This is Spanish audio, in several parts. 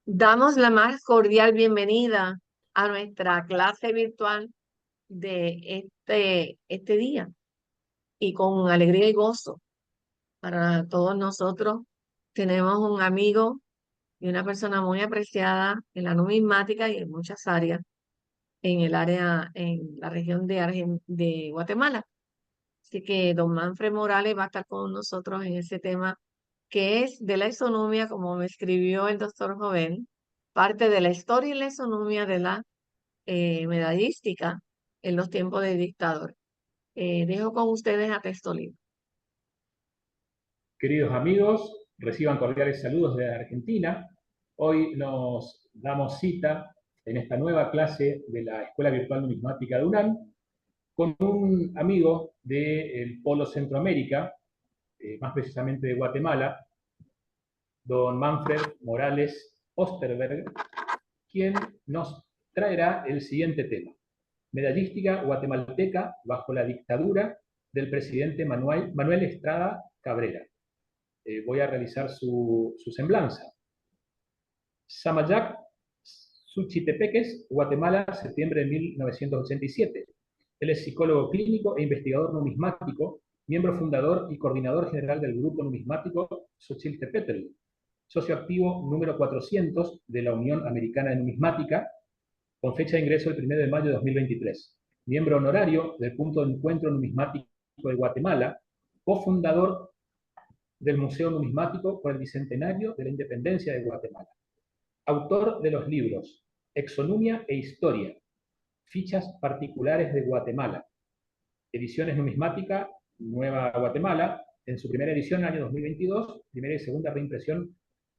Damos la más cordial bienvenida a nuestra clase virtual de este día y con alegría y gozo para todos nosotros. Tenemos un amigo y una persona muy apreciada en la numismática y en muchas áreas en la región de Guatemala. Así que don Manfred Morales va a estar con nosotros en ese tema que es de la isonomía, como me escribió el doctor Joven, parte de la historia y la isonomía de la medallística en los tiempos de dictador. Dejo con ustedes a texto libre. Queridos amigos, reciban cordiales saludos desde Argentina. Hoy nos damos cita en esta nueva clase de la Escuela Virtual Numismática de UNAM con un amigo del Polo Centroamérica, más precisamente de Guatemala, don Manfred Morales Osterberg, quien nos traerá el siguiente tema: medallística guatemalteca bajo la dictadura del presidente Manuel Estrada Cabrera. Voy a realizar su semblanza. Samayac, Suchitepeques, Guatemala, septiembre de 1987. Él es psicólogo clínico e investigador numismático, miembro fundador y coordinador general del grupo numismático Xochitepetl, socio activo número 400 de la Unión Americana de Numismática, con fecha de ingreso el 1 de mayo de 2023. Miembro honorario del Punto de Encuentro Numismático de Guatemala, cofundador del Museo Numismático por el Bicentenario de la Independencia de Guatemala. Autor de los libros Exonumia e Historia, Fichas Particulares de Guatemala, Ediciones Numismática Nueva Guatemala, en su primera edición año 2022, primera y segunda reimpresión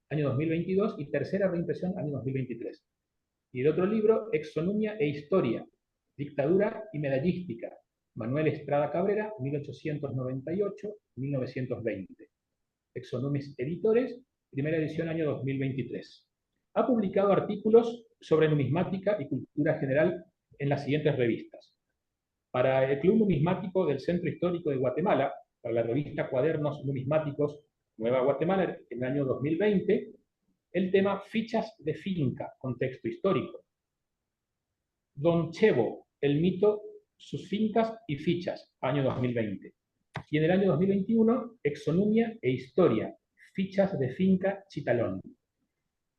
año 2022 y tercera reimpresión año 2023. Y el otro libro, Exonumia e Historia, Dictadura y Medallística, Manuel Estrada Cabrera, 1898-1920. Exonumis Editores, primera edición año 2023. Ha publicado artículos sobre numismática y cultura general en las siguientes revistas: para el Club Numismático del Centro Histórico de Guatemala, para la revista Cuadernos Numismáticos Nueva Guatemala en el año 2020, el tema Fichas de Finca, contexto histórico. Don Chevo, el mito, sus fincas y fichas, año 2020. Y en el año 2021, Exonumia e Historia, fichas de finca Chitalón.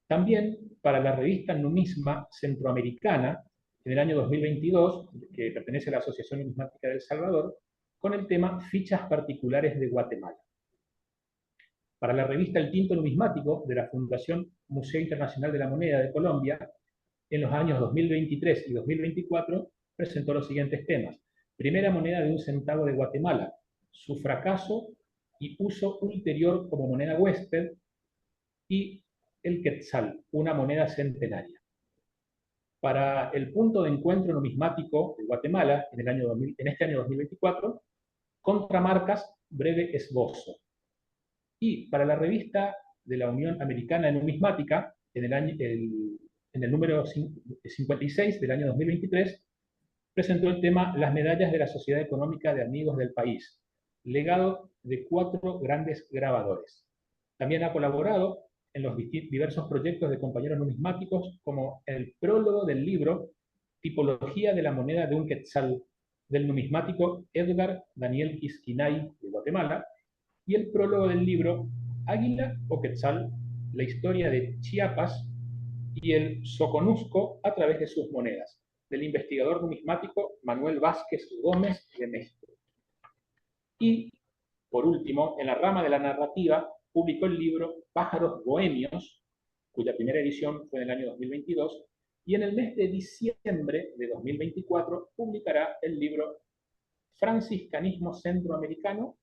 También para la revista Numisma Centroamericana, en el año 2022, que pertenece a la Asociación Numismática de El Salvador, con el tema Fichas Particulares de Guatemala. Para la revista El Tinto Numismático de la Fundación Museo Internacional de la Moneda de Colombia, en los años 2023 y 2024, presentó los siguientes temas: primera moneda de 1 centavo de Guatemala, su fracaso y uso ulterior como moneda huésped, y el quetzal, una moneda centenaria. Para el punto de encuentro numismático de Guatemala en este año 2024, contramarcas, breve esbozo. Y para la revista de la Unión Americana de Numismática, en el número 56 del año 2023, presentó el tema Las medallas de la Sociedad Económica de Amigos del País, legado de 4 grandes grabadores. También ha colaborado en los diversos proyectos de compañeros numismáticos, como el prólogo del libro Tipología de la moneda de un quetzal, del numismático Edgar Daniel Quisquinay de Guatemala, y el prólogo del libro Águila o Quetzal, la historia de Chiapas y el Soconusco a través de sus monedas, del investigador numismático Manuel Vázquez Gómez de Mestre. Y, por último, en la rama de la narrativa, publicó el libro Pájaros Bohemios, cuya primera edición fue en el año 2022, y en el mes de diciembre de 2024 publicará el libro Franciscanismo Centroamericano,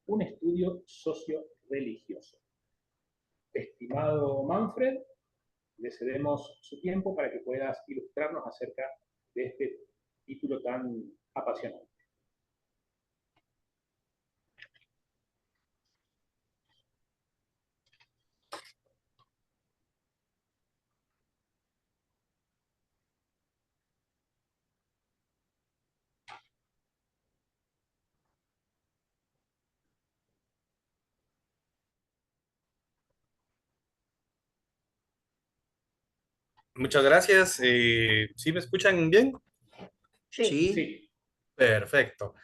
un estudio socio-religioso. Estimado Manfred, le cedemos su tiempo para que puedas ilustrarnos acerca de este título tan apasionante. Muchas gracias. ¿Sí me escuchan bien? Sí, Sí, Sí, Perfecto.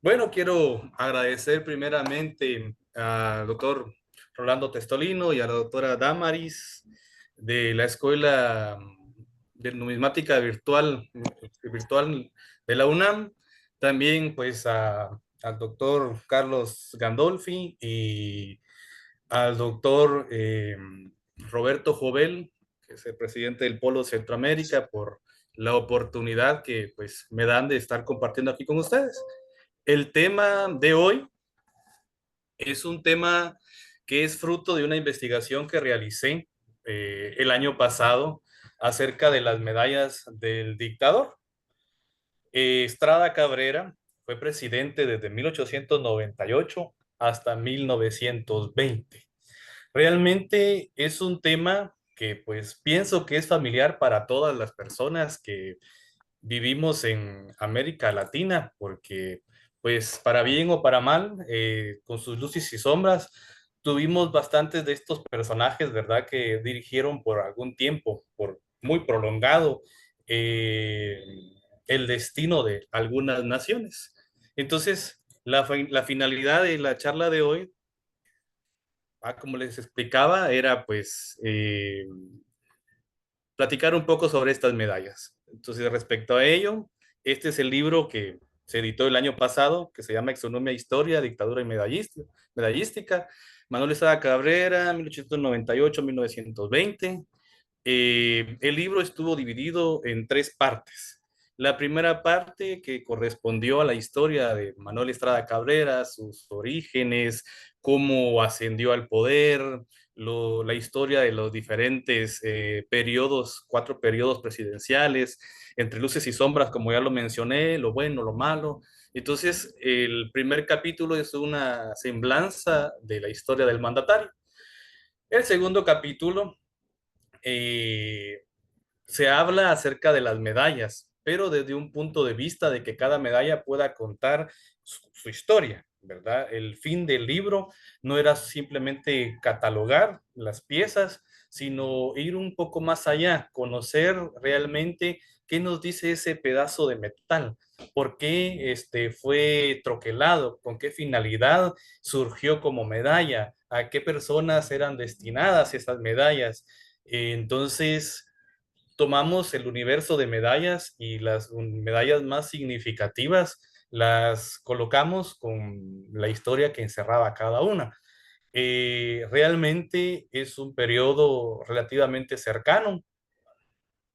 Bueno, quiero agradecer primeramente al doctor Rolando Testolino y a la doctora Damaris de la Escuela de Numismática Virtual de la UNAM. También pues al doctor Carlos Gandolfi y al doctor Roberto Jovel, que es el presidente del Polo Centroamérica, por la oportunidad que pues me dan de estar compartiendo aquí con ustedes. El tema de hoy es un tema que es fruto de una investigación que realicé el año pasado acerca de las medallas del dictador. Estrada Cabrera fue presidente desde 1898 hasta 1920. Realmente es un tema que pues pienso que es familiar para todas las personas que vivimos en América Latina, porque pues para bien o para mal, con sus luces y sombras, tuvimos bastantes de estos personajes, ¿verdad? Que dirigieron por algún tiempo, por muy prolongado, eh, el destino de algunas naciones. Entonces, la finalidad de la charla de hoy, como les explicaba, era pues platicar un poco sobre estas medallas. Entonces, respecto a ello, este es el libro que se editó el año pasado, que se llama Exonomía, Historia, Dictadura y Medallística. Manuel Estrada Cabrera, 1898-1920. El libro estuvo dividido en tres partes. La primera parte que correspondió a la historia de Manuel Estrada Cabrera, sus orígenes, cómo ascendió al poder, la historia de los diferentes periodos, 4 periodos presidenciales, entre luces y sombras, como ya lo mencioné, lo bueno, lo malo. Entonces, el primer capítulo es una semblanza de la historia del mandatario. El segundo capítulo eh, se habla acerca de las medallas, pero desde un punto de vista de que cada medalla pueda contar su historia, ¿verdad? El fin del libro no era simplemente catalogar las piezas, sino ir un poco más allá, conocer realmente qué nos dice ese pedazo de metal, por qué fue troquelado, con qué finalidad surgió como medalla, a qué personas eran destinadas esas medallas. Entonces, tomamos el universo de medallas y las medallas más significativas las colocamos con la historia que encerraba cada una. Realmente es un periodo relativamente cercano.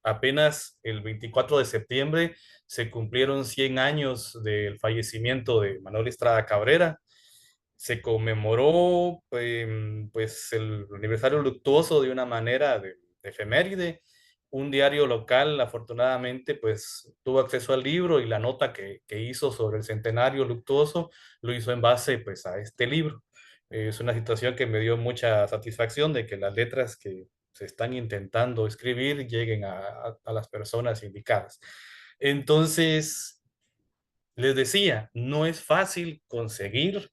Apenas el 24 de septiembre se cumplieron 100 años del fallecimiento de Manuel Estrada Cabrera. Se conmemoró pues el aniversario luctuoso de una manera de efeméride. Un diario local, afortunadamente, pues tuvo acceso al libro y la nota que hizo sobre el centenario luctuoso lo hizo en base pues a este libro. Es una situación que me dio mucha satisfacción de que las letras que se están intentando escribir lleguen a las personas indicadas. Entonces, les decía, no es fácil conseguir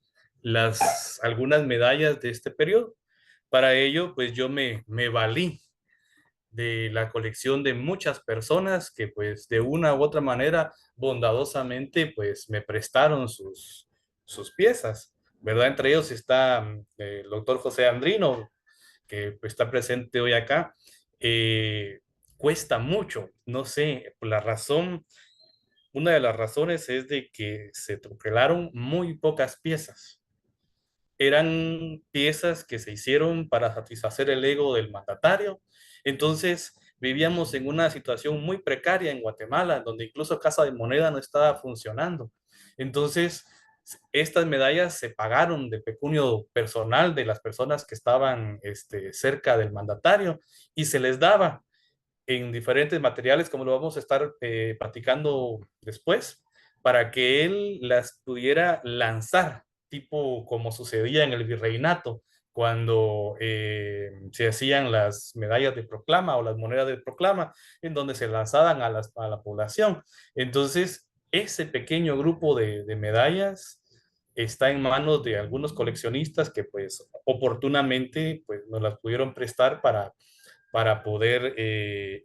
algunas medallas de este periodo. Para ello, pues yo me valí de la colección de muchas personas que pues de una u otra manera bondadosamente pues me prestaron sus piezas, ¿verdad? Entre ellos está el doctor José Andrino, que pues, está presente hoy acá. Cuesta mucho, no sé, la razón, una de las razones es de que se troquelaron muy pocas piezas. Eran piezas que se hicieron para satisfacer el ego del mandatario. Entonces, vivíamos en una situación muy precaria en Guatemala, donde incluso Casa de Moneda no estaba funcionando. Entonces, estas medallas se pagaron de pecunio personal de las personas que estaban cerca del mandatario y se les daba en diferentes materiales, como lo vamos a estar platicando después, para que él las pudiera lanzar, tipo como sucedía en el virreinato, cuando se hacían las medallas de proclama o las monedas de proclama, en donde se lanzaban a la población. Entonces, ese pequeño grupo de medallas está en manos de algunos coleccionistas que pues oportunamente pues, nos las pudieron prestar para para poder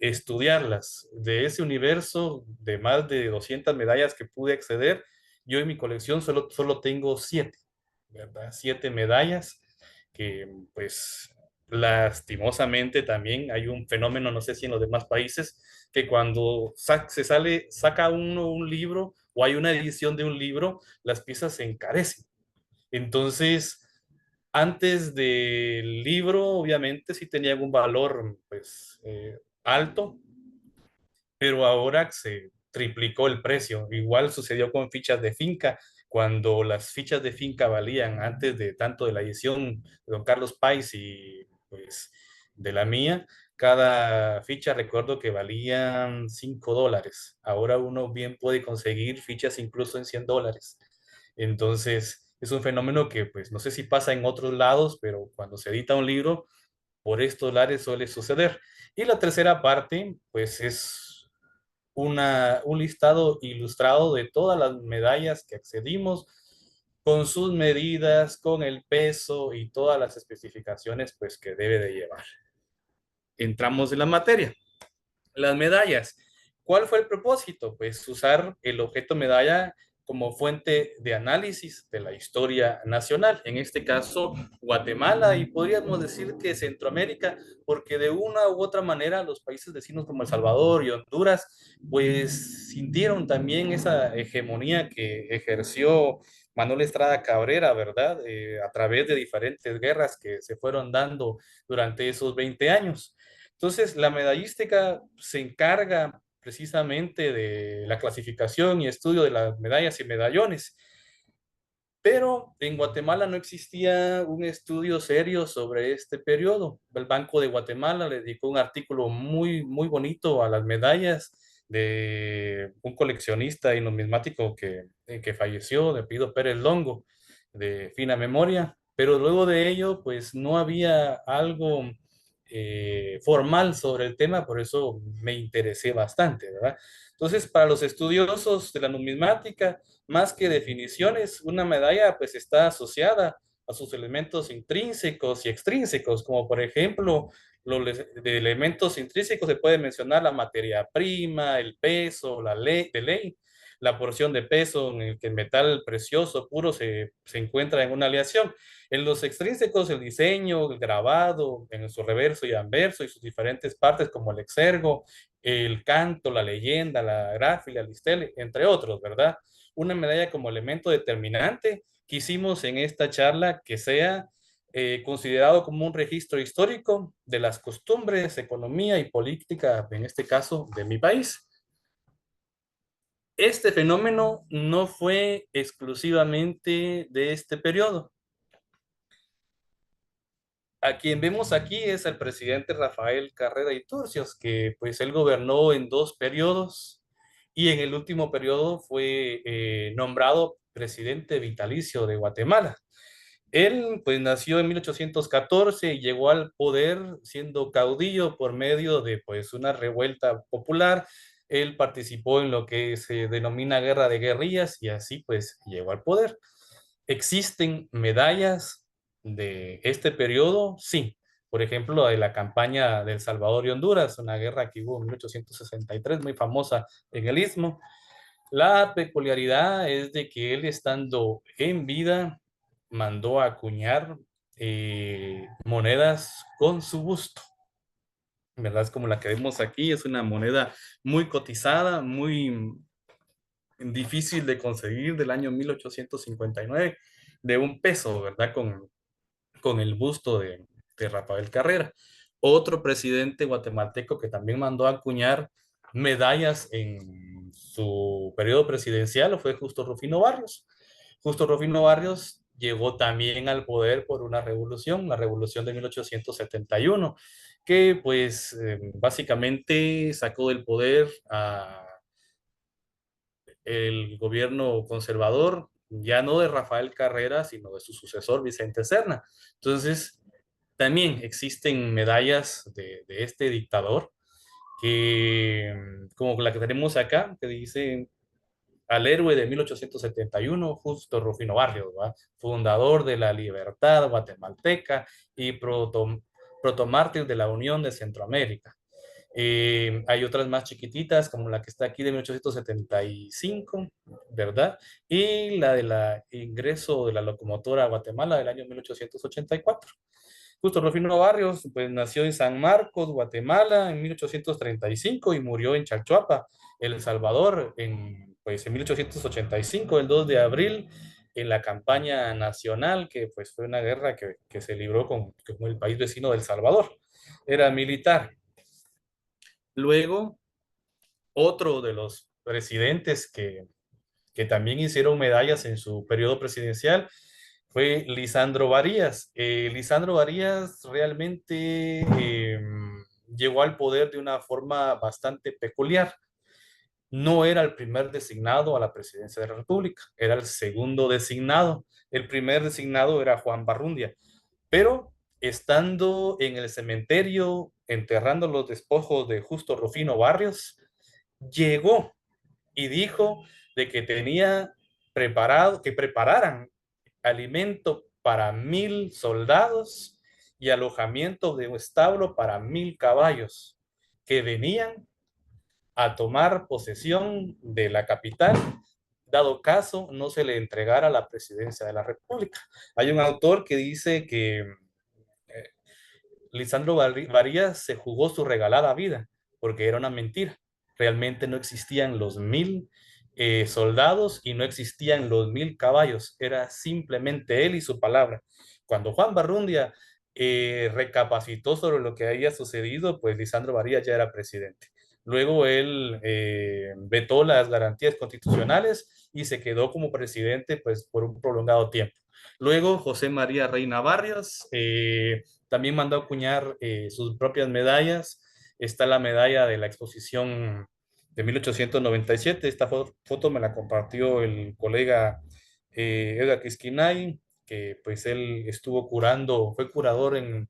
estudiarlas. De ese universo de más de 200 medallas que pude acceder, yo en mi colección solo tengo 7, ¿verdad? 7 medallas que pues lastimosamente también hay un fenómeno, no sé si en los demás países, que cuando saca uno un libro o hay una edición de un libro, las piezas se encarecen. Entonces, antes del libro, obviamente sí tenían un valor pues alto, pero ahora se triplicó el precio. Igual sucedió con fichas de finca, cuando las fichas de finca valían antes de tanto de la edición de Don Carlos Páez y pues de la mía, cada ficha recuerdo que valían $5. Ahora uno bien puede conseguir fichas incluso en $100. Entonces, es un fenómeno que pues no sé si pasa en otros lados, pero cuando se edita un libro, por estos lares suele suceder. Y la tercera parte, pues es un listado ilustrado de todas las medallas que accedimos, con sus medidas, con el peso y todas las especificaciones pues que debe de llevar. Entramos en la materia. Las medallas. ¿Cuál fue el propósito? Pues usar el objeto medalla como fuente de análisis de la historia nacional, en este caso Guatemala y podríamos decir que Centroamérica, porque de una u otra manera los países vecinos como El Salvador y Honduras pues sintieron también esa hegemonía que ejerció Manuel Estrada Cabrera, ¿verdad? A través de diferentes guerras que se fueron dando durante esos 20 años. Entonces, la medallística se encarga precisamente de la clasificación y estudio de las medallas y medallones, pero en Guatemala no existía un estudio serio sobre este periodo. El Banco de Guatemala le dedicó un artículo muy bonito a las medallas de un coleccionista y numismático que falleció, de Pido Pérez Longo, de fina memoria, pero luego de ello, pues no había algo formal sobre el tema, por eso me interesé bastante, ¿verdad? Entonces, para los estudiosos de la numismática, más que definiciones, una medalla pues está asociada a sus elementos intrínsecos y extrínsecos, como por ejemplo, de elementos intrínsecos se puede mencionar la materia prima, el peso, la ley de ley, la porción de peso en el que el metal precioso puro se encuentra en una aleación. En los extrínsecos, el diseño, el grabado, en su reverso y anverso y sus diferentes partes como el exergo, el canto, la leyenda, la gráfica, el listele, entre otros, ¿verdad? Una medalla como elemento determinante, quisimos en esta charla que sea considerado como un registro histórico de las costumbres, economía y política, en este caso, de mi país. Este fenómeno no fue exclusivamente de este periodo. A quien vemos aquí es el presidente Rafael Carrera y Turcios, que pues él gobernó en 2 periodos y en el último periodo fue nombrado presidente vitalicio de Guatemala. Él pues nació en 1814 y llegó al poder siendo caudillo por medio de pues una revuelta popular. Él participó en lo que se denomina guerra de guerrillas y así pues llegó al poder. ¿Existen medallas de este periodo? Sí. Por ejemplo, de la campaña de El Salvador y Honduras, una guerra que hubo en 1863, muy famosa en el Istmo. La peculiaridad es de que él, estando en vida, mandó a acuñar monedas con su busto, ¿verdad? Es como la que vemos aquí, es una moneda muy cotizada, muy difícil de conseguir del año 1859, de $1, ¿verdad? Con el busto de Rafael Carrera. Otro presidente guatemalteco que también mandó a acuñar medallas en su periodo presidencial fue Justo Rufino Barrios. Justo Rufino Barrios llegó también al poder por una revolución, la revolución de 1871, que pues básicamente sacó del poder a el gobierno conservador, ya no de Rafael Carrera, sino de su sucesor Vicente Serna. Entonces, también existen medallas de este dictador, que, como la que tenemos acá, que dice al héroe de 1871, Justo Rufino Barrios, ¿va? Fundador de la libertad guatemalteca y protomártir de la Unión de Centroamérica. Hay otras más chiquititas, como la que está aquí de 1875, ¿verdad? Y la del ingreso de la locomotora a Guatemala del año 1884. Justo Rufino Barrios, pues nació en San Marcos, Guatemala, en 1835 y murió en Chalchuapa, El Salvador, pues, en 1885, el 2 de abril, en la campaña nacional, que pues fue una guerra que se libró con el país vecino del Salvador. Era militar. Luego, otro de los presidentes que también hicieron medallas en su periodo presidencial fue Lisandro Varías. Lisandro Varías realmente llegó al poder de una forma bastante peculiar. No era el primer designado a la presidencia de la República, era el segundo designado. El primer designado era Juan Barrundia, pero estando en el cementerio enterrando los despojos de Justo Rufino Barrios, llegó y dijo de que tenía preparado, que prepararan alimento para 1,000 soldados y alojamiento de un establo para 1,000 caballos que venían a tomar posesión de la capital, dado caso no se le entregara la presidencia de la República. Hay un autor que dice que Lisandro Varías se jugó su regalada vida porque era una mentira. Realmente no existían los 1,000 soldados y no existían los 1,000 caballos. Era simplemente él y su palabra. Cuando Juan Barrundia recapacitó sobre lo que había sucedido, pues Lisandro Varías ya era presidente. Luego él vetó las garantías constitucionales y se quedó como presidente pues por un prolongado tiempo. Luego José María Reina Barrios también mandó a acuñar sus propias medallas. Está la medalla de la exposición de 1897. Esta foto me la compartió el colega Edgar Quisquinay, que pues él estuvo curando, fue curador en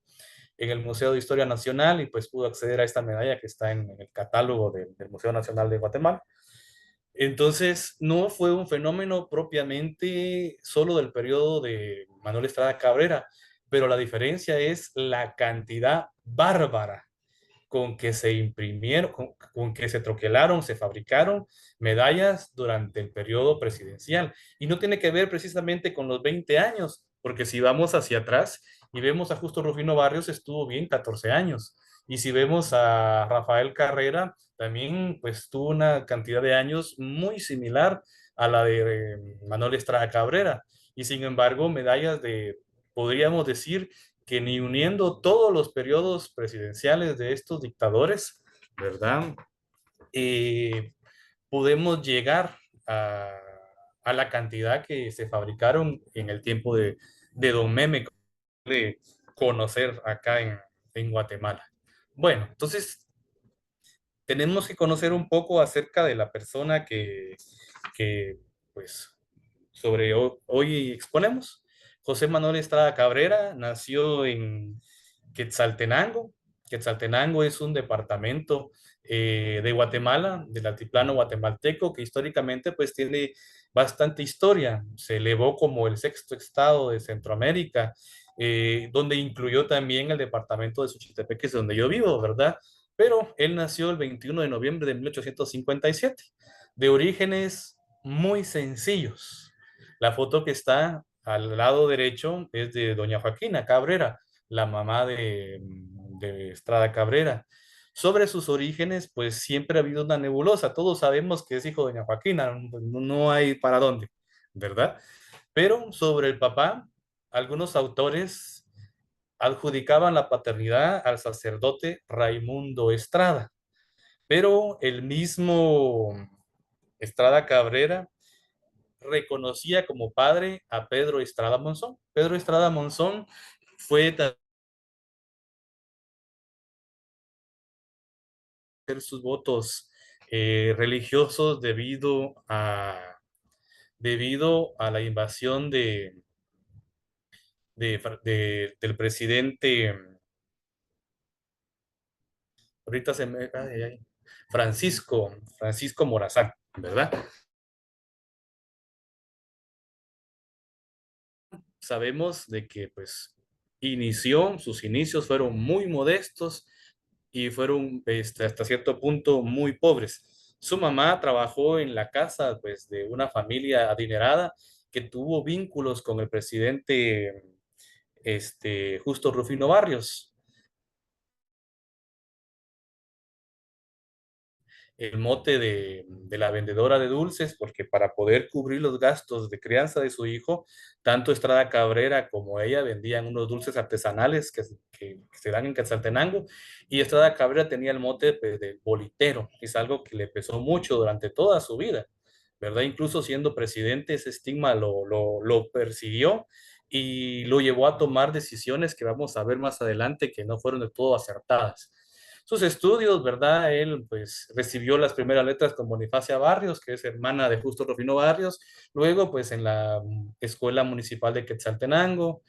el Museo de Historia Nacional y pues pudo acceder a esta medalla que está en el catálogo del Museo Nacional de Guatemala. Entonces, no fue un fenómeno propiamente solo del periodo de Manuel Estrada Cabrera, pero la diferencia es la cantidad bárbara con que se imprimieron, con que se troquelaron, se fabricaron medallas durante el periodo presidencial. Y no tiene que ver precisamente con los 20 años, porque si vamos hacia atrás y vemos a Justo Rufino Barrios, estuvo bien 14 años. Y si vemos a Rafael Carrera, también pues tuvo una cantidad de años muy similar a la de Manuel Estrada Cabrera. Y sin embargo, medallas de, podríamos decir, que ni uniendo todos los periodos presidenciales de estos dictadores, ¿verdad? Eh, podemos llegar a, a, la cantidad que se fabricaron en el tiempo de Don Meme, de conocer acá en Guatemala. Bueno, entonces tenemos que conocer un poco acerca de la persona que pues, sobre hoy exponemos. José Manuel Estrada Cabrera nació en Quetzaltenango. Quetzaltenango es un departamento de Guatemala, del altiplano guatemalteco, que históricamente pues tiene bastante historia. Se elevó como el sexto estado de Centroamérica, donde incluyó también el departamento de Suchitepeque, que es donde yo vivo, ¿verdad? Pero él nació el 21 de noviembre de 1857, de orígenes muy sencillos. La foto que está al lado derecho es de doña Joaquina Cabrera, la mamá de Estrada Cabrera. Sobre sus orígenes, pues siempre ha habido una nebulosa. Todos sabemos que es hijo de doña Joaquina, no hay para dónde, ¿verdad? Pero sobre el papá, algunos autores adjudicaban la paternidad al sacerdote Raimundo Estrada, pero el mismo Estrada Cabrera reconocía como padre a Pedro Estrada Monzón. Pedro Estrada Monzón fue hacer sus votos religiosos debido a la invasión del presidente, ahorita se me, ay, ay, Francisco Morazán, ¿verdad? Sabemos de que pues sus inicios fueron muy modestos y fueron hasta cierto punto muy pobres. Su mamá trabajó en la casa pues, de una familia adinerada que tuvo vínculos con el presidente Justo Rufino Barrios. El mote de la vendedora de dulces, porque para poder cubrir los gastos de crianza de su hijo, tanto Estrada Cabrera como ella vendían unos dulces artesanales que se dan en Quetzaltenango, y Estrada Cabrera tenía el mote pues, de bolitero, es algo que le pesó mucho durante toda su vida, ¿verdad? Incluso siendo presidente, ese estigma lo persiguió y lo llevó a tomar decisiones que vamos a ver más adelante que no fueron de todo acertadas. Sus estudios, ¿verdad? Él pues recibió las primeras letras con Bonifacia Barrios, que es hermana de Justo Rufino Barrios, luego pues en la Escuela Municipal de Quetzaltenango,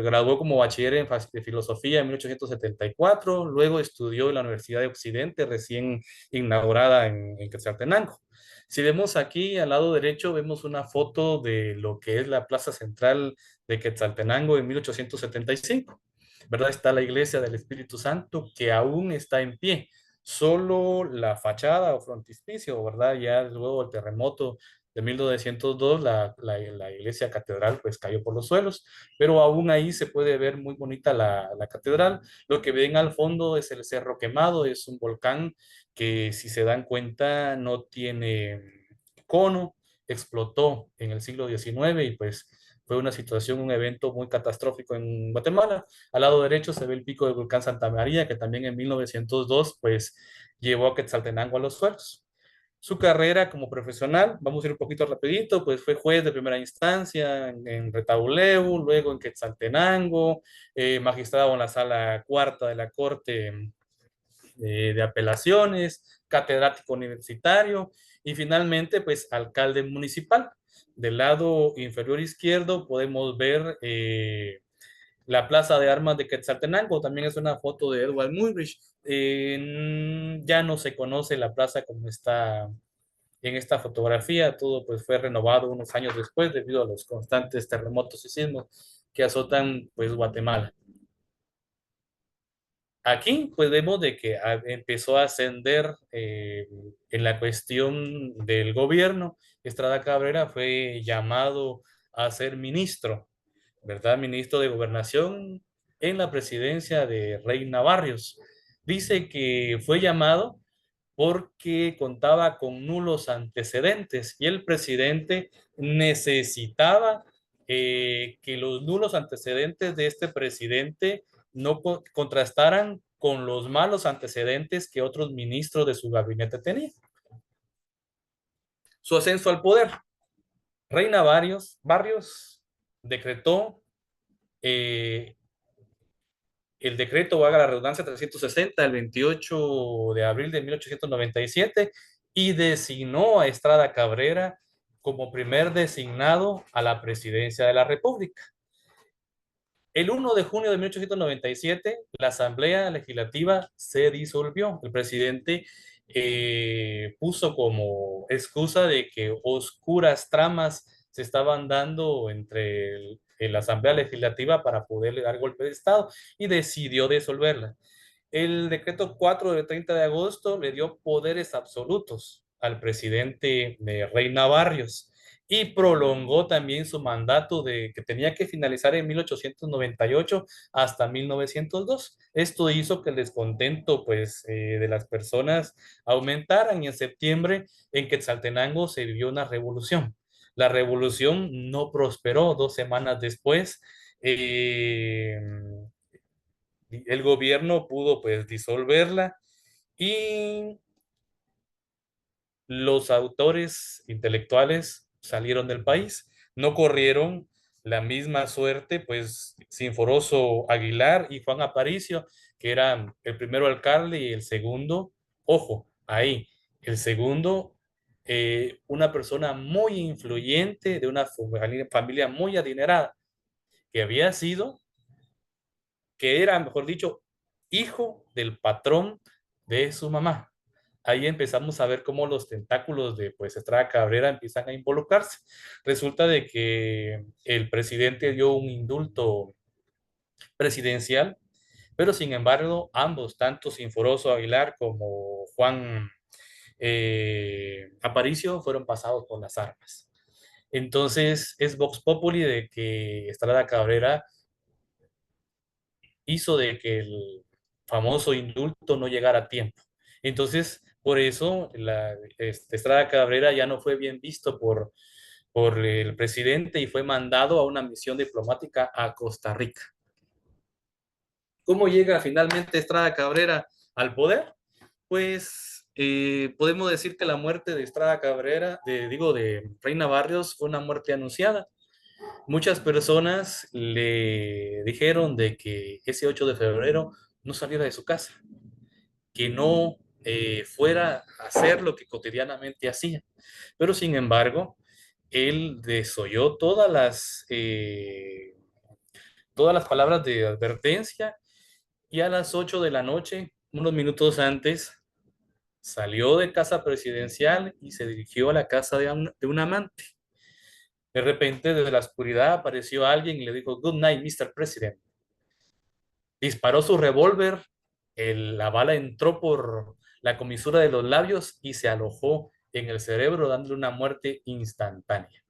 graduó como bachiller de filosofía en 1874, luego estudió en la Universidad de Occidente, recién inaugurada en Quetzaltenango. Si vemos aquí al lado derecho, vemos una foto de lo que es la Plaza Central de Quetzaltenango en 1875. ¿Verdad? Está la iglesia del Espíritu Santo que aún está en pie. Solo la fachada o frontispicio, ¿verdad? Ya luego del terremoto de 1902, la iglesia catedral pues cayó por los suelos, pero aún ahí se puede ver muy bonita la catedral. Lo que ven al fondo es el Cerro Quemado, es un volcán que si se dan cuenta no tiene cono, explotó en el siglo XIX y pues fue una situación, un evento muy catastrófico en Guatemala. Al lado derecho se ve el pico del volcán Santa María, que también en 1902 pues llevó a Quetzaltenango a los suelos. Su carrera como profesional, vamos a ir un poquito rapidito, pues fue juez de primera instancia en Retauleu, luego en Quetzaltenango, magistrado en la sala cuarta de la Corte de Apelaciones, catedrático universitario y finalmente pues alcalde municipal. Del lado inferior izquierdo podemos ver la Plaza de Armas de Quetzaltenango, también es una foto de Edward Muybridge. Ya no se conoce la plaza como está en esta fotografía, todo pues fue renovado unos años después debido a los constantes terremotos y sismos que azotan pues Guatemala. Aquí pues vemos de que empezó a ascender en la cuestión del gobierno. Estrada Cabrera fue llamado a ser ministro, ¿verdad? Ministro de Gobernación en la presidencia de Reina Barrios. Dice que fue llamado porque contaba con nulos antecedentes y el presidente necesitaba que los nulos antecedentes de este presidente no contrastaran con los malos antecedentes que otros ministros de su gabinete tenían. Su ascenso al poder. Reina Barrios decretó el decreto, valga la redundancia, 360 del 28 de abril de 1897 y designó a Estrada Cabrera como primer designado a la presidencia de la República. El 1 de junio de 1897, la Asamblea Legislativa se disolvió. El presidente puso como excusa de que oscuras tramas se estaban dando entre la Asamblea Legislativa para poderle dar golpe de Estado y decidió disolverla. El decreto 4 del 30 de agosto le dio poderes absolutos al presidente de Reina Barrios y prolongó también su mandato de que tenía que finalizar en 1898 hasta 1902. Esto hizo que el descontento pues, de las personas aumentaran y en septiembre en Quetzaltenango se vivió una revolución. La revolución no prosperó 2 semanas después. El gobierno pudo pues disolverla y los autores intelectuales salieron del país, no corrieron la misma suerte, pues Sinforoso Aguilar y Juan Aparicio, que eran el primero alcalde y el segundo, ojo, ahí, el segundo, una persona muy influyente de una familia muy adinerada, que había sido, que era, mejor dicho, hijo del patrón de su mamá. Ahí empezamos a ver cómo los tentáculos de pues Estrada Cabrera empiezan a involucrarse. Resulta de que el presidente dio un indulto presidencial, pero sin embargo, ambos, tanto Sinforoso Aguilar como Juan Aparicio, fueron pasados por las armas. Entonces, es Vox Populi de que Estrada Cabrera hizo de que el famoso indulto no llegara a tiempo. Entonces, por eso, Estrada Cabrera ya no fue bien visto por el presidente y fue mandado a una misión diplomática a Costa Rica. ¿Cómo llega finalmente Estrada Cabrera al poder? Pues podemos decir que la muerte de Estrada Cabrera, de Reina Barrios, fue una muerte anunciada. Muchas personas le dijeron de que ese 8 de febrero no saliera de su casa, que no fuera a hacer lo que cotidianamente hacía. Pero sin embargo, él desoyó todas las palabras de advertencia y a las 8 de la noche, unos minutos antes, salió de casa presidencial y se dirigió a la casa de un amante. De repente, desde la oscuridad apareció alguien y le dijo, "Good night, Mr. President". Disparó su revólver, la bala entró por la comisura de los labios y se alojó en el cerebro, dándole una muerte instantánea.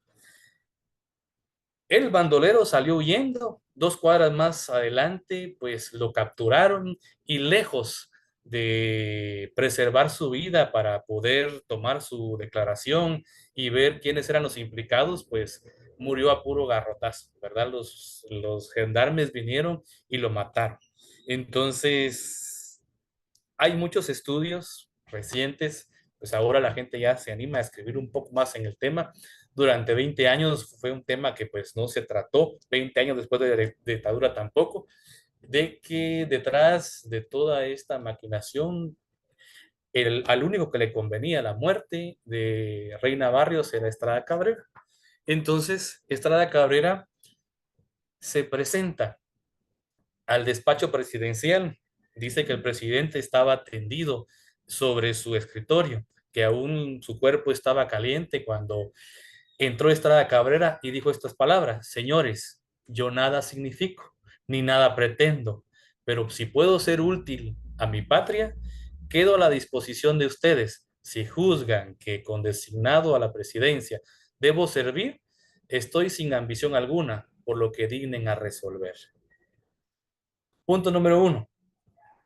El bandolero salió huyendo, 2 cuadras más adelante, pues lo capturaron y lejos de preservar su vida para poder tomar su declaración y ver quiénes eran los implicados, pues murió a puro garrotazo, ¿verdad? Los gendarmes vinieron y lo mataron. Entonces, hay muchos estudios recientes, pues ahora la gente ya se anima a escribir un poco más en el tema. Durante 20 años fue un tema que pues no se trató, 20 años después de la dictadura tampoco, de que detrás de toda esta maquinación, al único que le convenía la muerte de Reina Barrios era Estrada Cabrera. Entonces, Estrada Cabrera se presenta al despacho presidencial. Dice que el presidente estaba tendido sobre su escritorio, que aún su cuerpo estaba caliente cuando entró Estrada Cabrera y dijo estas palabras: "Señores, yo nada significo, ni nada pretendo, pero si puedo ser útil a mi patria, quedo a la disposición de ustedes. Si juzgan que con designado a la presidencia debo servir, estoy sin ambición alguna, por lo que dignen a resolver". Punto número 1.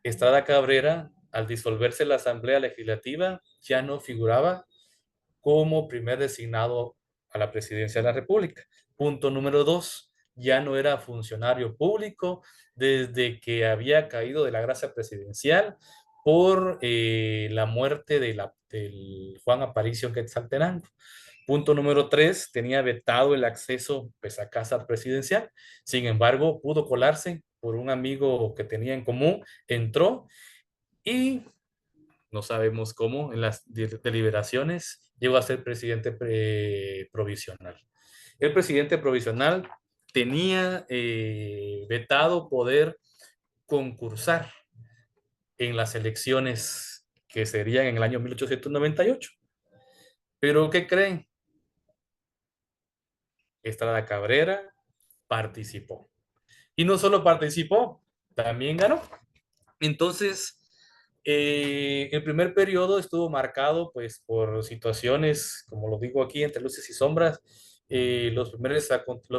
Estrada Cabrera, al disolverse la Asamblea Legislativa, ya no figuraba como primer designado a la presidencia de la República. Punto número 2. Ya no era funcionario público desde que había caído de la gracia presidencial por la muerte del Juan Aparicio Quetzaltenango. Punto número 3, tenía vetado el acceso pues, a casa presidencial. Sin embargo, pudo colarse por un amigo que tenía en común, entró y no sabemos cómo, en las deliberaciones llegó a ser presidente provisional. El presidente provisional tenía vetado poder concursar en las elecciones que serían en el año 1898. Pero, ¿qué creen? Estrada Cabrera participó. Y no solo participó, también ganó. Entonces, el primer periodo estuvo marcado pues por situaciones, como lo digo aquí, entre luces y sombras. Los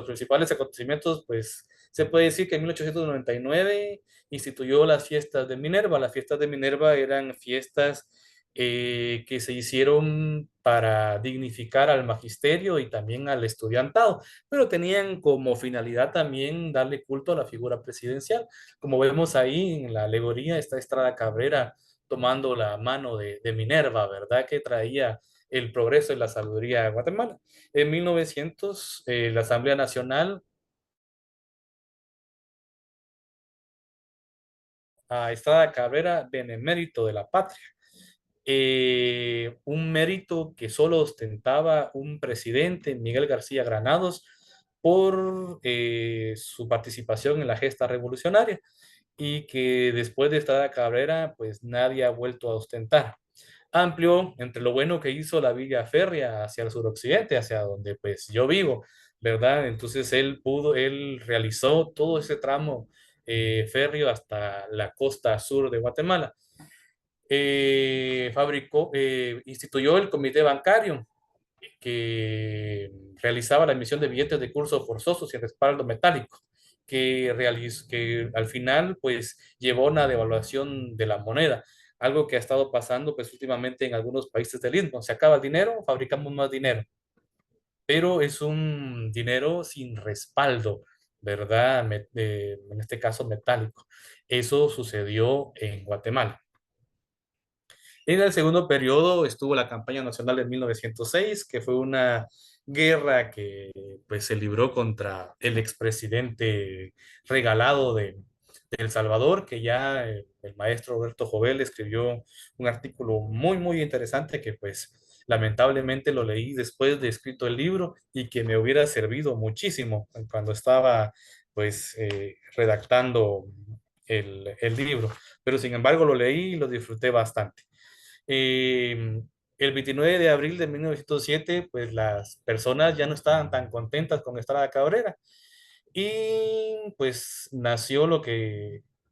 principales acontecimientos, pues se puede decir que en 1899 instituyó las fiestas de Minerva. Las fiestas de Minerva eran fiestas que se hicieron para dignificar al magisterio y también al estudiantado, pero tenían como finalidad también darle culto a la figura presidencial. Como vemos ahí en la alegoría, está Estrada Cabrera tomando la mano de Minerva, ¿verdad? Que traía el progreso y la sabiduría de Guatemala. En 1900, la Asamblea Nacional a Estrada Cabrera benemérito de la patria. Un mérito que solo ostentaba un presidente, Miguel García Granados, por su participación en la gesta revolucionaria y que después de Estrada Cabrera, pues nadie ha vuelto a ostentar. Amplió entre lo bueno que hizo la vía férrea hacia el suroccidente, hacia donde pues yo vivo, ¿verdad? Entonces él realizó todo ese tramo férreo hasta la costa sur de Guatemala. Instituyó el comité bancario que realizaba la emisión de billetes de curso forzosos y respaldo metálico, que al final pues llevó a una devaluación de la moneda, algo que ha estado pasando pues últimamente en algunos países del Istmo. Se acaba el dinero, fabricamos más dinero, pero es un dinero sin respaldo, ¿verdad? En este caso metálico. Eso sucedió en Guatemala. En el segundo periodo estuvo la campaña nacional de 1906, que fue una guerra que pues, se libró contra el expresidente regalado de El Salvador, que ya el maestro Roberto Jovel escribió un artículo muy, muy interesante que pues lamentablemente lo leí después de escrito el libro y que me hubiera servido muchísimo cuando estaba pues redactando el libro. Pero sin embargo lo leí y lo disfruté bastante. Eh, el 29 de abril de 1907, pues las personas ya no estaban tan contentas con Estrada Cabrera y pues nació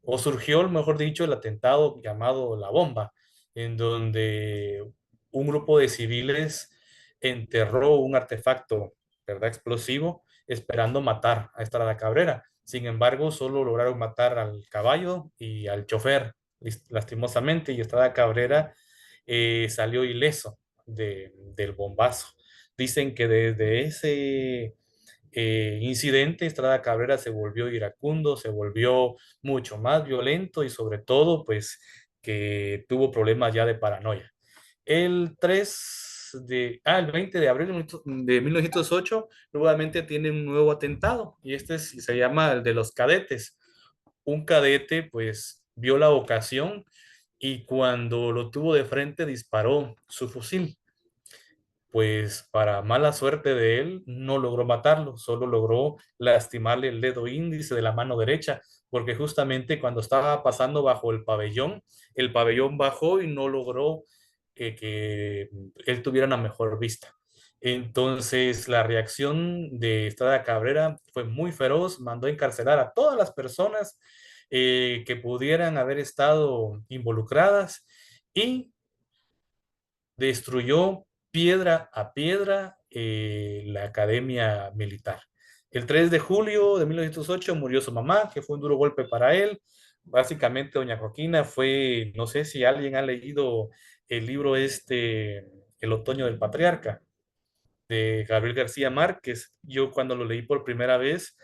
o surgió, mejor dicho, el atentado llamado La Bomba, en donde un grupo de civiles enterró un artefacto, ¿verdad? Explosivo, esperando matar a Estrada Cabrera. Sin embargo, solo lograron matar al caballo y al chofer, lastimosamente, y Estrada Cabrera salió ileso del bombazo. Dicen que desde ese incidente, Estrada Cabrera se volvió iracundo, se volvió mucho más violento y sobre todo, pues, que tuvo problemas ya de paranoia. El 20 de abril de 1908, nuevamente tiene un nuevo atentado y se llama el de los cadetes. Un cadete, pues, vio la ocasión y cuando lo tuvo de frente disparó su fusil. Pues para mala suerte de él, no logró matarlo, solo logró lastimarle el dedo índice de la mano derecha, porque justamente cuando estaba pasando bajo el pabellón bajó y no logró que él tuviera una mejor vista. Entonces la reacción de Estrada Cabrera fue muy feroz, mandó encarcelar a todas las personas que pudieran haber estado involucradas y destruyó piedra a piedra la academia militar. El 3 de julio de 1908 murió su mamá, que fue un duro golpe para él. Básicamente, doña Joaquina fue, no sé si alguien ha leído el libro El otoño del patriarca, de Gabriel García Márquez. Yo cuando lo leí por primera vez,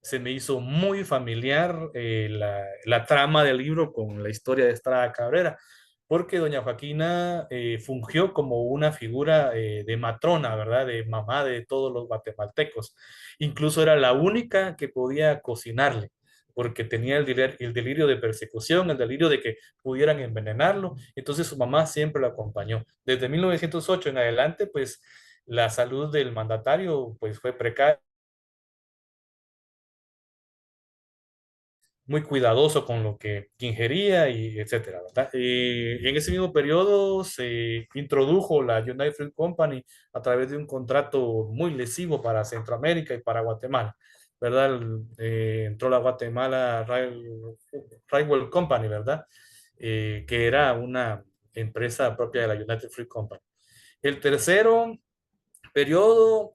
se me hizo muy familiar la trama del libro con la historia de Estrada Cabrera, porque doña Joaquina fungió como una figura de matrona, ¿verdad? De mamá de todos los guatemaltecos. Incluso era la única que podía cocinarle, porque tenía el delirio de persecución, el delirio de que pudieran envenenarlo. Entonces su mamá siempre lo acompañó. Desde 1908 en adelante, pues la salud del mandatario pues fue precaria, muy cuidadoso con lo que ingería y etcétera, ¿verdad? En ese mismo periodo se introdujo la United Fruit Company a través de un contrato muy lesivo para Centroamérica y para Guatemala, ¿verdad? Entró la Guatemala Railway Company, ¿verdad? Que era una empresa propia de la United Fruit Company. El tercero periodo,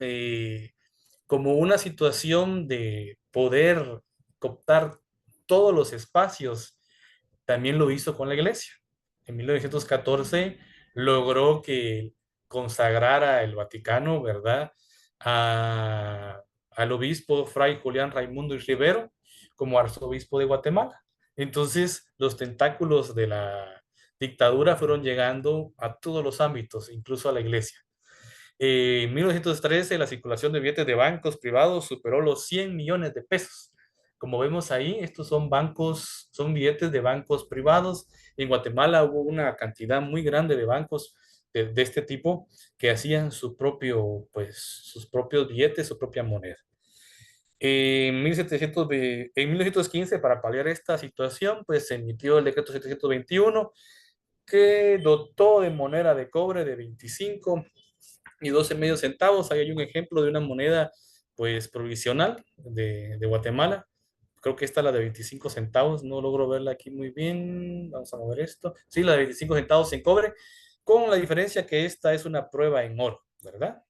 como una situación de poder cooptar todos los espacios, también lo hizo con la iglesia. En 1914 logró que consagrara el Vaticano, ¿verdad? Al obispo Fray Julián Raimundo y Rivero como arzobispo de Guatemala. Entonces, los tentáculos de la dictadura fueron llegando a todos los ámbitos, incluso a la iglesia. En 1913, la circulación de billetes de bancos privados superó los 100 millones de pesos. Como vemos ahí, estos son son billetes de bancos privados. En Guatemala hubo una cantidad muy grande de bancos de este tipo que hacían sus propios billetes, su propia moneda. En 1915, para paliar esta situación, pues se emitió el decreto 721 que dotó de moneda de cobre de 25 y 12 medios centavos. Ahí hay un ejemplo de una moneda pues provisional de Guatemala creo que esta es la de 25 centavos, no logro verla aquí muy bien. Vamos a mover esto. Sí, la de 25 centavos en cobre, con la diferencia que esta es una prueba en oro, ¿verdad?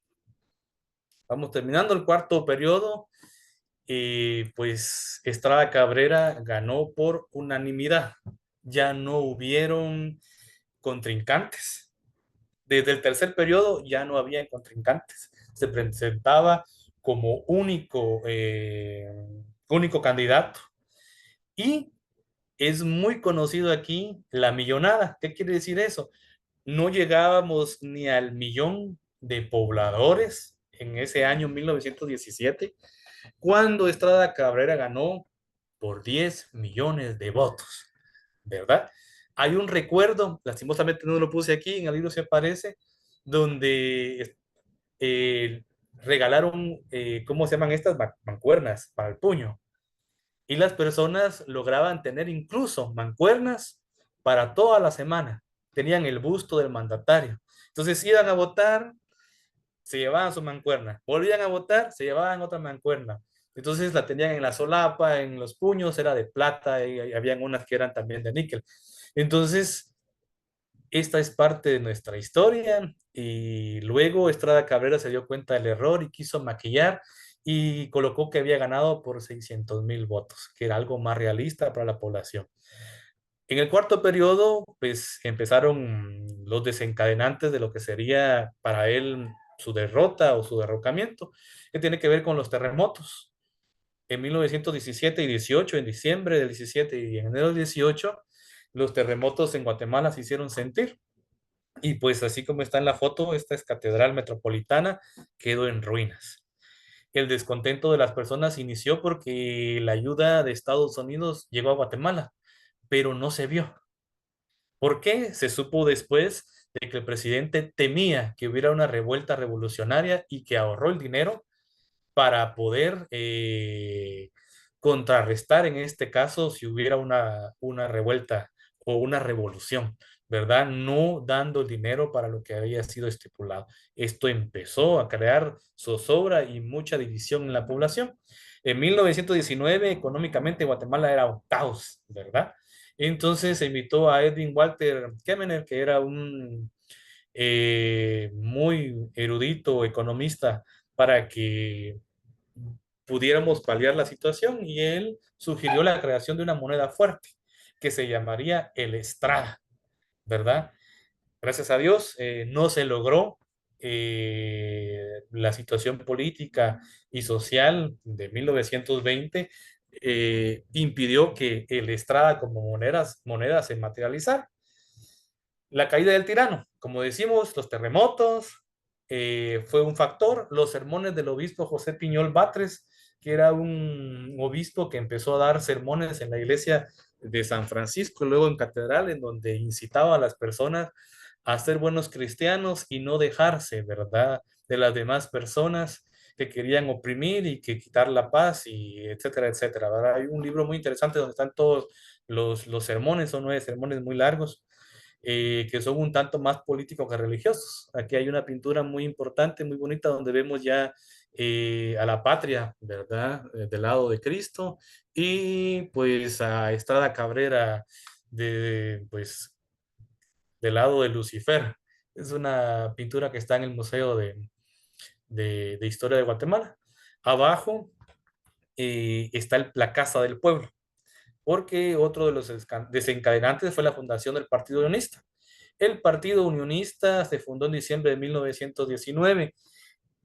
Vamos terminando el cuarto periodo y pues Estrada Cabrera ganó por unanimidad. Ya no hubieron contrincantes. Desde el tercer periodo ya no había contrincantes. Se presentaba como único candidato. Y es muy conocido aquí la millonada. ¿Qué quiere decir eso? No llegábamos ni al millón de pobladores en ese año 1917, cuando Estrada Cabrera ganó por 10 millones de votos, ¿verdad? Hay un recuerdo, lastimosamente no lo puse aquí, en el libro se aparece, donde eh, regalaron, ¿cómo se llaman estas? Mancuernas para el puño. Y las personas lograban tener incluso mancuernas para toda la semana. Tenían el busto del mandatario. Entonces iban a votar, se llevaban su mancuerna. Volvían a votar, se llevaban otra mancuerna. Entonces la tenían en la solapa, en los puños, era de plata y habían unas que eran también de níquel. Entonces, esta es parte de nuestra historia y luego Estrada Cabrera se dio cuenta del error y quiso maquillar y colocó que había ganado por 600,000 votos, que era algo más realista para la población. En el cuarto periodo, pues empezaron los desencadenantes de lo que sería para él su derrota o su derrocamiento, que tiene que ver con los terremotos. En 1917 y 18, en diciembre del 17 y en enero del 18, los terremotos en Guatemala se hicieron sentir. Y pues así como está en la foto, esta es Catedral Metropolitana, quedó en ruinas. El descontento de las personas inició porque la ayuda de Estados Unidos llegó a Guatemala, pero no se vio. ¿Por qué? Se supo después de que el presidente temía que hubiera una revuelta revolucionaria y que ahorró el dinero para poder contrarrestar en este caso si hubiera una revuelta o una revolución, ¿verdad? No dando dinero para lo que había sido estipulado. Esto empezó a crear zozobra y mucha división en la población. En 1919, económicamente, Guatemala era un caos, ¿verdad? Entonces se invitó a Edwin Walter Kemmener, que era un muy erudito economista, para que pudiéramos paliar la situación y él sugirió la creación de una moneda fuerte que se llamaría el Estrada, ¿verdad? Gracias a Dios no se logró. La situación política y social de 1920 impidió que el Estrada como moneda se materializara. La caída del tirano, como decimos, los terremotos, fue un factor. Los sermones del obispo José Piñol Batres, que era un obispo que empezó a dar sermones en la iglesia de San Francisco, luego en catedral, en donde incitaba a las personas a ser buenos cristianos y no dejarse, ¿verdad?, de las demás personas que querían oprimir y que quitar la paz y etcétera, etcétera, ¿verdad? Hay un libro muy interesante donde están todos los sermones, son 9 sermones muy largos, que son un tanto más políticos que religiosos. Aquí hay una pintura muy importante, muy bonita, donde vemos ya a la patria, ¿verdad? Del lado de Cristo y pues a Estrada Cabrera pues, del lado de Lucifer. Es una pintura que está en el Museo de Historia de Guatemala. Abajo está la Casa del Pueblo, porque otro de los desencadenantes fue la fundación del Partido Unionista. El Partido Unionista se fundó en diciembre de 1919.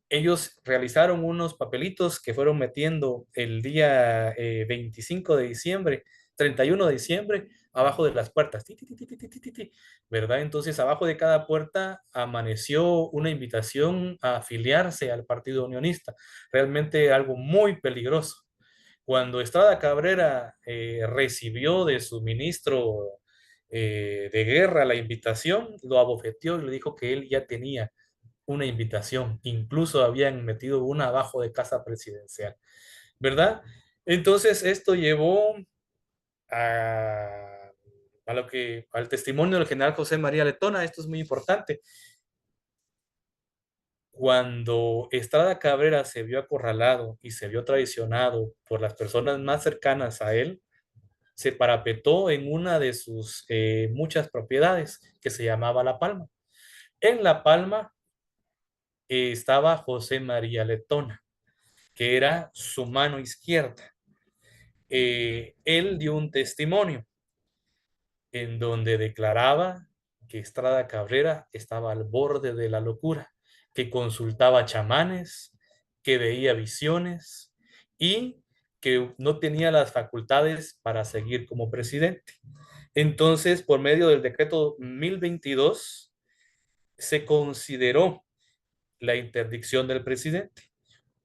Ellos realizaron unos papelitos que fueron metiendo el día 25 de diciembre, 31 de diciembre, abajo de las puertas, ¿verdad? Entonces, abajo de cada puerta amaneció una invitación a afiliarse al Partido Unionista. Realmente algo muy peligroso. Cuando Estrada Cabrera recibió de su ministro de guerra la invitación, lo abofeteó y le dijo que él ya tenía una invitación, incluso habían metido una abajo de casa presidencial, ¿verdad? Entonces esto llevó a, al testimonio del general José María Letona. Esto es muy importante. Cuando Estrada Cabrera se vio acorralado y se vio traicionado por las personas más cercanas a él, se parapetó en una de sus muchas propiedades que se llamaba La Palma. En La Palma estaba José María Letona, que era su mano izquierda. Él dio un testimonio en donde declaraba que Estrada Cabrera estaba al borde de la locura, que consultaba chamanes, que veía visiones y que no tenía las facultades para seguir como presidente. Entonces, por medio del decreto 1022, se consideró la interdicción del presidente.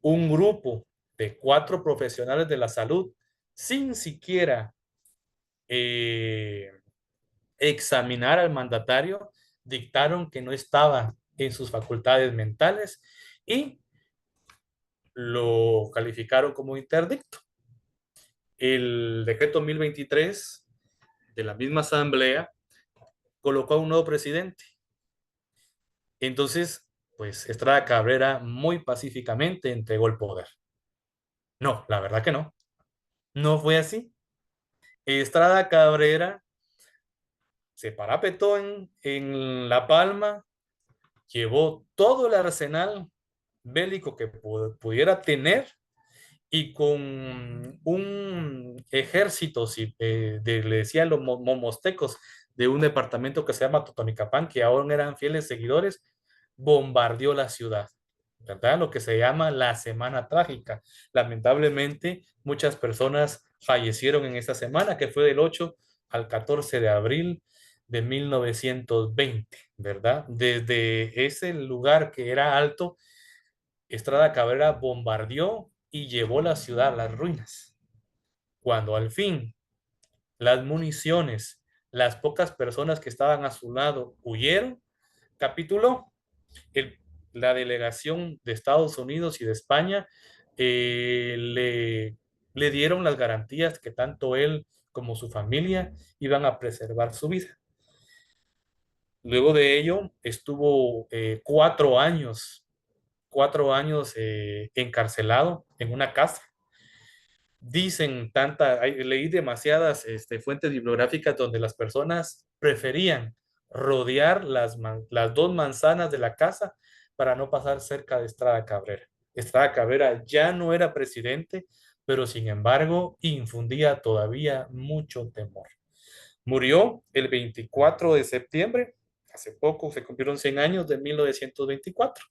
Un grupo de 4 profesionales de la salud, sin siquiera eh, examinar al mandatario, dictaron que no estaba en sus facultades mentales y lo calificaron como interdicto. El decreto 1023 de la misma asamblea colocó a un nuevo presidente. Entonces, pues Estrada Cabrera muy pacíficamente entregó el poder. No, la verdad que no. No fue así. Estrada Cabrera se parapetó en La Palma, llevó todo el arsenal bélico que pudiera tener y con un ejército, le decían los momostecos, de un departamento que se llama Totonicapán, que aún eran fieles seguidores, bombardeó la ciudad, ¿verdad? Lo que se llama la Semana Trágica. Lamentablemente, muchas personas fallecieron en esa semana, que fue del 8 al 14 de abril de 1920, ¿verdad? Desde ese lugar que era alto, Estrada Cabrera bombardeó y llevó la ciudad a las ruinas. Cuando al fin las municiones, las pocas personas que estaban a su lado huyeron, capituló. El, la delegación de Estados Unidos y de España le dieron las garantías que tanto él como su familia iban a preservar su vida. Luego de ello, estuvo 4 años encarcelado en una casa. Dicen leí demasiadas fuentes bibliográficas donde las personas preferían rodear las 2 manzanas de la casa para no pasar cerca de Estrada Cabrera. Estrada Cabrera ya no era presidente, pero sin embargo infundía todavía mucho temor. Murió el 24 de septiembre, hace poco se cumplieron 100 años de 1924.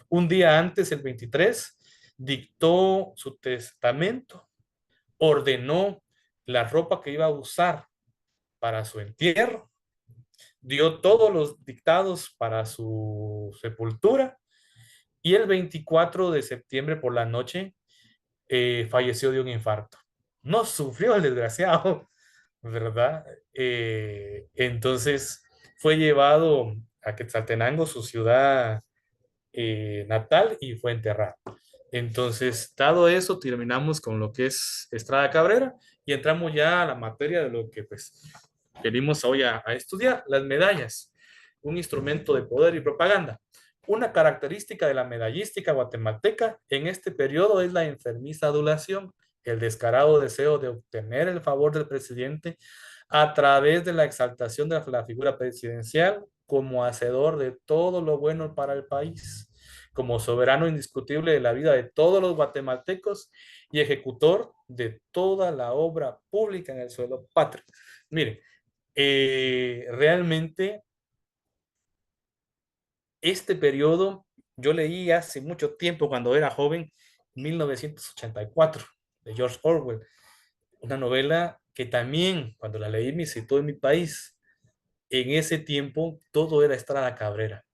Un día antes, el 23, dictó su testamento, ordenó la ropa que iba a usar para su entierro, dio todos los dictados para su sepultura y el 24 de septiembre por la noche falleció de un infarto. No sufrió el desgraciado, ¿verdad? Entonces fue llevado a Quetzaltenango, su ciudad natal, y fue enterrado. Entonces, dado eso, terminamos con lo que es Estrada Cabrera y entramos ya a la materia de lo que pues venimos hoy a estudiar, las medallas, un instrumento de poder y propaganda. Una característica de la medallística guatemalteca en este periodo es la enfermiza adulación, el descarado deseo de obtener el favor del presidente a través de la exaltación de la figura presidencial como hacedor de todo lo bueno para el país, como soberano indiscutible de la vida de todos los guatemaltecos y ejecutor de toda la obra pública en el suelo patrio. Mire, realmente este periodo yo leí hace mucho tiempo cuando era joven, 1984, de George Orwell, una novela que también cuando la leí me citó en mi país. En ese tiempo todo era Estrada Cabrera.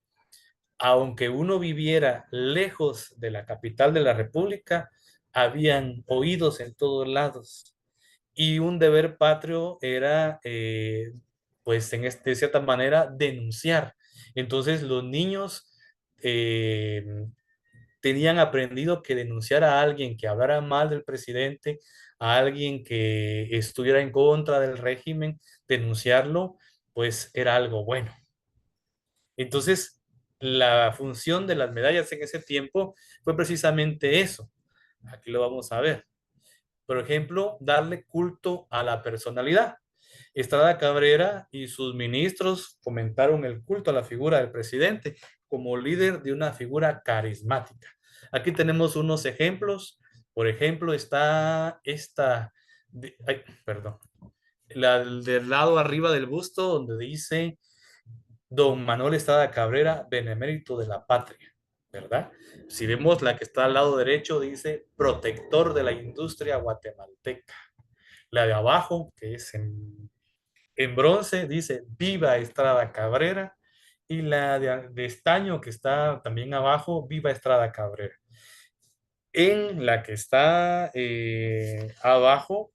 Aunque uno viviera lejos de la capital de la República, habían oídos en todos lados. Y un deber patrio era, pues, de cierta manera, denunciar. Entonces, los niños tenían aprendido que denunciar a alguien que hablara mal del presidente, a alguien que estuviera en contra del régimen, denunciarlo, pues era algo bueno. Entonces, la función de las medallas en ese tiempo fue precisamente eso. Aquí lo vamos a ver. Por ejemplo, darle culto a la personalidad. Estrada Cabrera y sus ministros fomentaron el culto a la figura del presidente como líder de una figura carismática. Aquí tenemos unos ejemplos. Por ejemplo, está esta, perdón, la del lado arriba del busto donde dice Don Manuel Estrada Cabrera, benemérito de la patria, ¿verdad? Si vemos la que está al lado derecho, dice protector de la industria guatemalteca. La de abajo, que es en bronce, dice Viva Estrada Cabrera. Y la de estaño, que está también abajo, Viva Estrada Cabrera. En la que está abajo,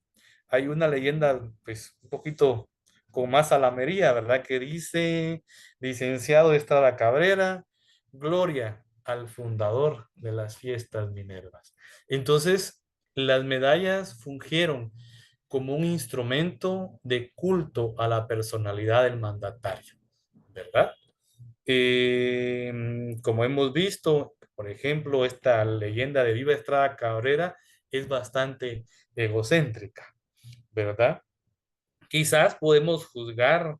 hay una leyenda, pues, un poquito con más salamería, ¿verdad? Que dice, licenciado Estrada Cabrera, gloria al fundador de las fiestas Minervas. Entonces, las medallas fungieron como un instrumento de culto a la personalidad del mandatario, ¿verdad? Como hemos visto, por ejemplo, esta leyenda de Viva Estrada Cabrera es bastante egocéntrica, ¿verdad? Quizás podemos juzgar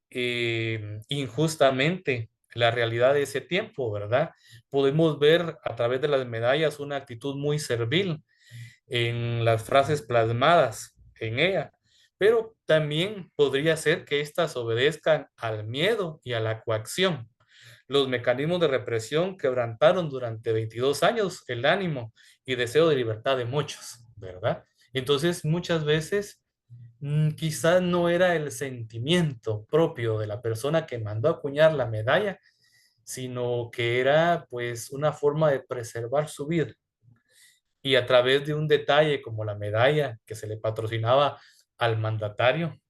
injustamente la realidad de ese tiempo, ¿verdad? Podemos ver a través de las medallas una actitud muy servil en las frases plasmadas en ella, pero también podría ser que éstas obedezcan al miedo y a la coacción. Los mecanismos de represión quebrantaron durante 22 años el ánimo y deseo de libertad de muchos, ¿verdad? Entonces, muchas veces quizás no era el sentimiento propio de la persona que mandó a acuñar la medalla, sino que era pues una forma de preservar su vida. Y a través de un detalle como la medalla que se le patrocinaba al mandatario,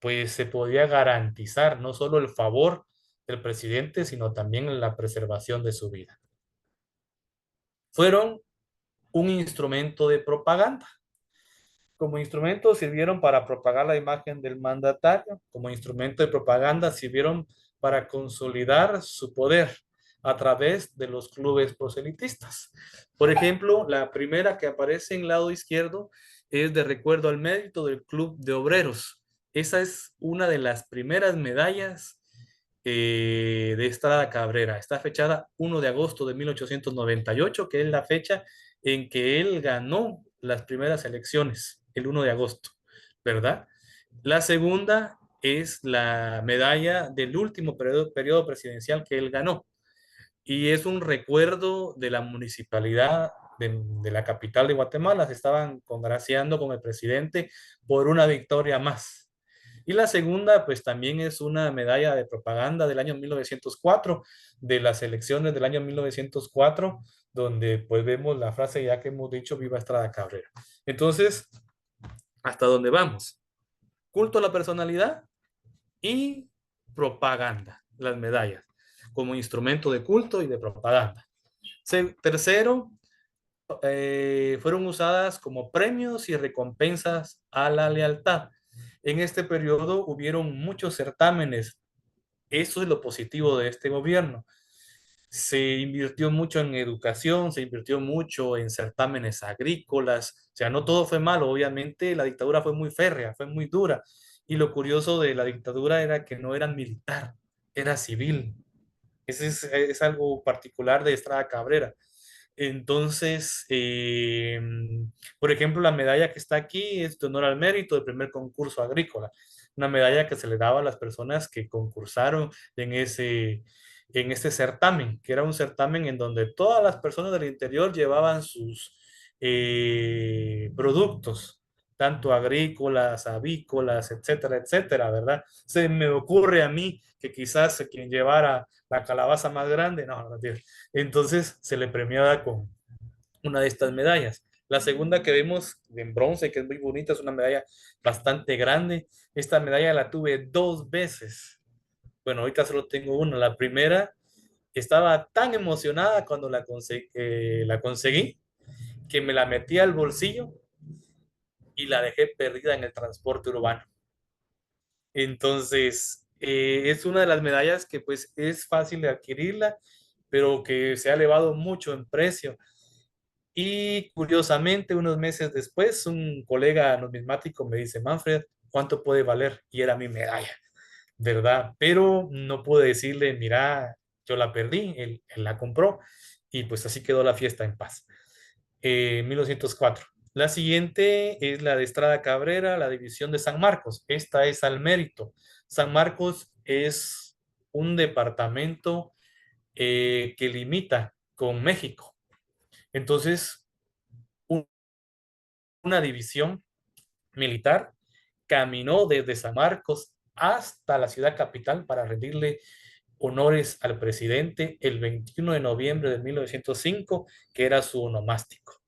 pues se podía garantizar no solo el favor del presidente, sino también la preservación de su vida. Fueron un instrumento de propaganda. Como instrumento sirvieron para propagar la imagen del mandatario, como instrumento de propaganda sirvieron para consolidar su poder a través de los clubes proselitistas. Por ejemplo, la primera que aparece en el lado izquierdo es de recuerdo al mérito del Club de Obreros. Esa es una de las primeras medallas de Estrada Cabrera. Está fechada 1 de agosto de 1898, que es la fecha en que él ganó las primeras elecciones, el 1 de agosto, ¿verdad? La segunda es la medalla del último periodo presidencial que él ganó y es un recuerdo de la municipalidad de la capital de Guatemala. Se estaban congraciando con el presidente por una victoria más. Y la segunda, pues también es una medalla de propaganda del año 1904, de las elecciones del año 1904, donde pues vemos la frase ya que hemos dicho, Viva Estrada Cabrera. Entonces, ¿hasta dónde vamos? Culto a la personalidad y propaganda, las medallas, como instrumento de culto y de propaganda. Tercero, fueron usadas como premios y recompensas a la lealtad. En este periodo hubieron muchos certámenes. Eso es lo positivo de este gobierno. Se invirtió mucho en educación, se invirtió mucho en certámenes agrícolas. O sea, no todo fue malo. Obviamente la dictadura fue muy férrea, fue muy dura. Y lo curioso de la dictadura era que no era militar, era civil. Ese es algo particular de Estrada Cabrera. Entonces, por ejemplo, la medalla que está aquí es de honor al mérito del primer concurso agrícola, una medalla que se le daba a las personas que concursaron en este certamen, que era un certamen en donde todas las personas del interior llevaban sus productos, tanto agrícolas, avícolas, etcétera, etcétera, ¿verdad? Se me ocurre a mí que quizás quien llevara la calabaza más grande, no, no, entonces se le premiaba con una de estas medallas. La segunda que vemos en bronce, que es muy bonita, es una medalla bastante grande. Esta medalla la tuve 2 veces. Bueno, ahorita solo tengo una. La primera, estaba tan emocionada cuando la conseguí que me la metí al bolsillo y la dejé perdida en el transporte urbano. Entonces, Es una de las medallas que pues es fácil de adquirirla, pero que se ha elevado mucho en precio. Y curiosamente, unos meses después, un colega numismático me dice, Manfred, ¿cuánto puede valer? Y era mi medalla, ¿verdad? Pero no pude decirle, mira, yo la perdí, él la compró y pues así quedó la fiesta en paz. 1904. La siguiente es la de Estrada Cabrera, la división de San Marcos. Esta es al mérito. San Marcos es un departamento que limita con México. Entonces, una división militar caminó desde San Marcos hasta la ciudad capital para rendirle honores al presidente el 21 de noviembre de 1905, que era su onomástico,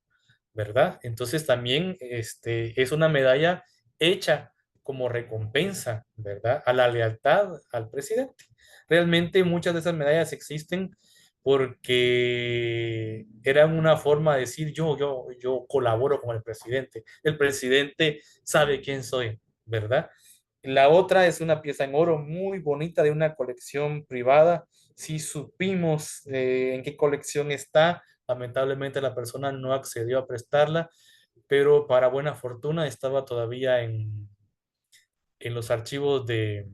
¿verdad? Entonces también es una medalla hecha como recompensa, ¿verdad? A la lealtad al presidente. Realmente muchas de esas medallas existen porque eran una forma de decir yo colaboro con el presidente. El presidente sabe quién soy, ¿verdad? La otra es una pieza en oro muy bonita de una colección privada. Si supimos en qué colección está, lamentablemente la persona no accedió a prestarla, pero para buena fortuna estaba todavía en los archivos de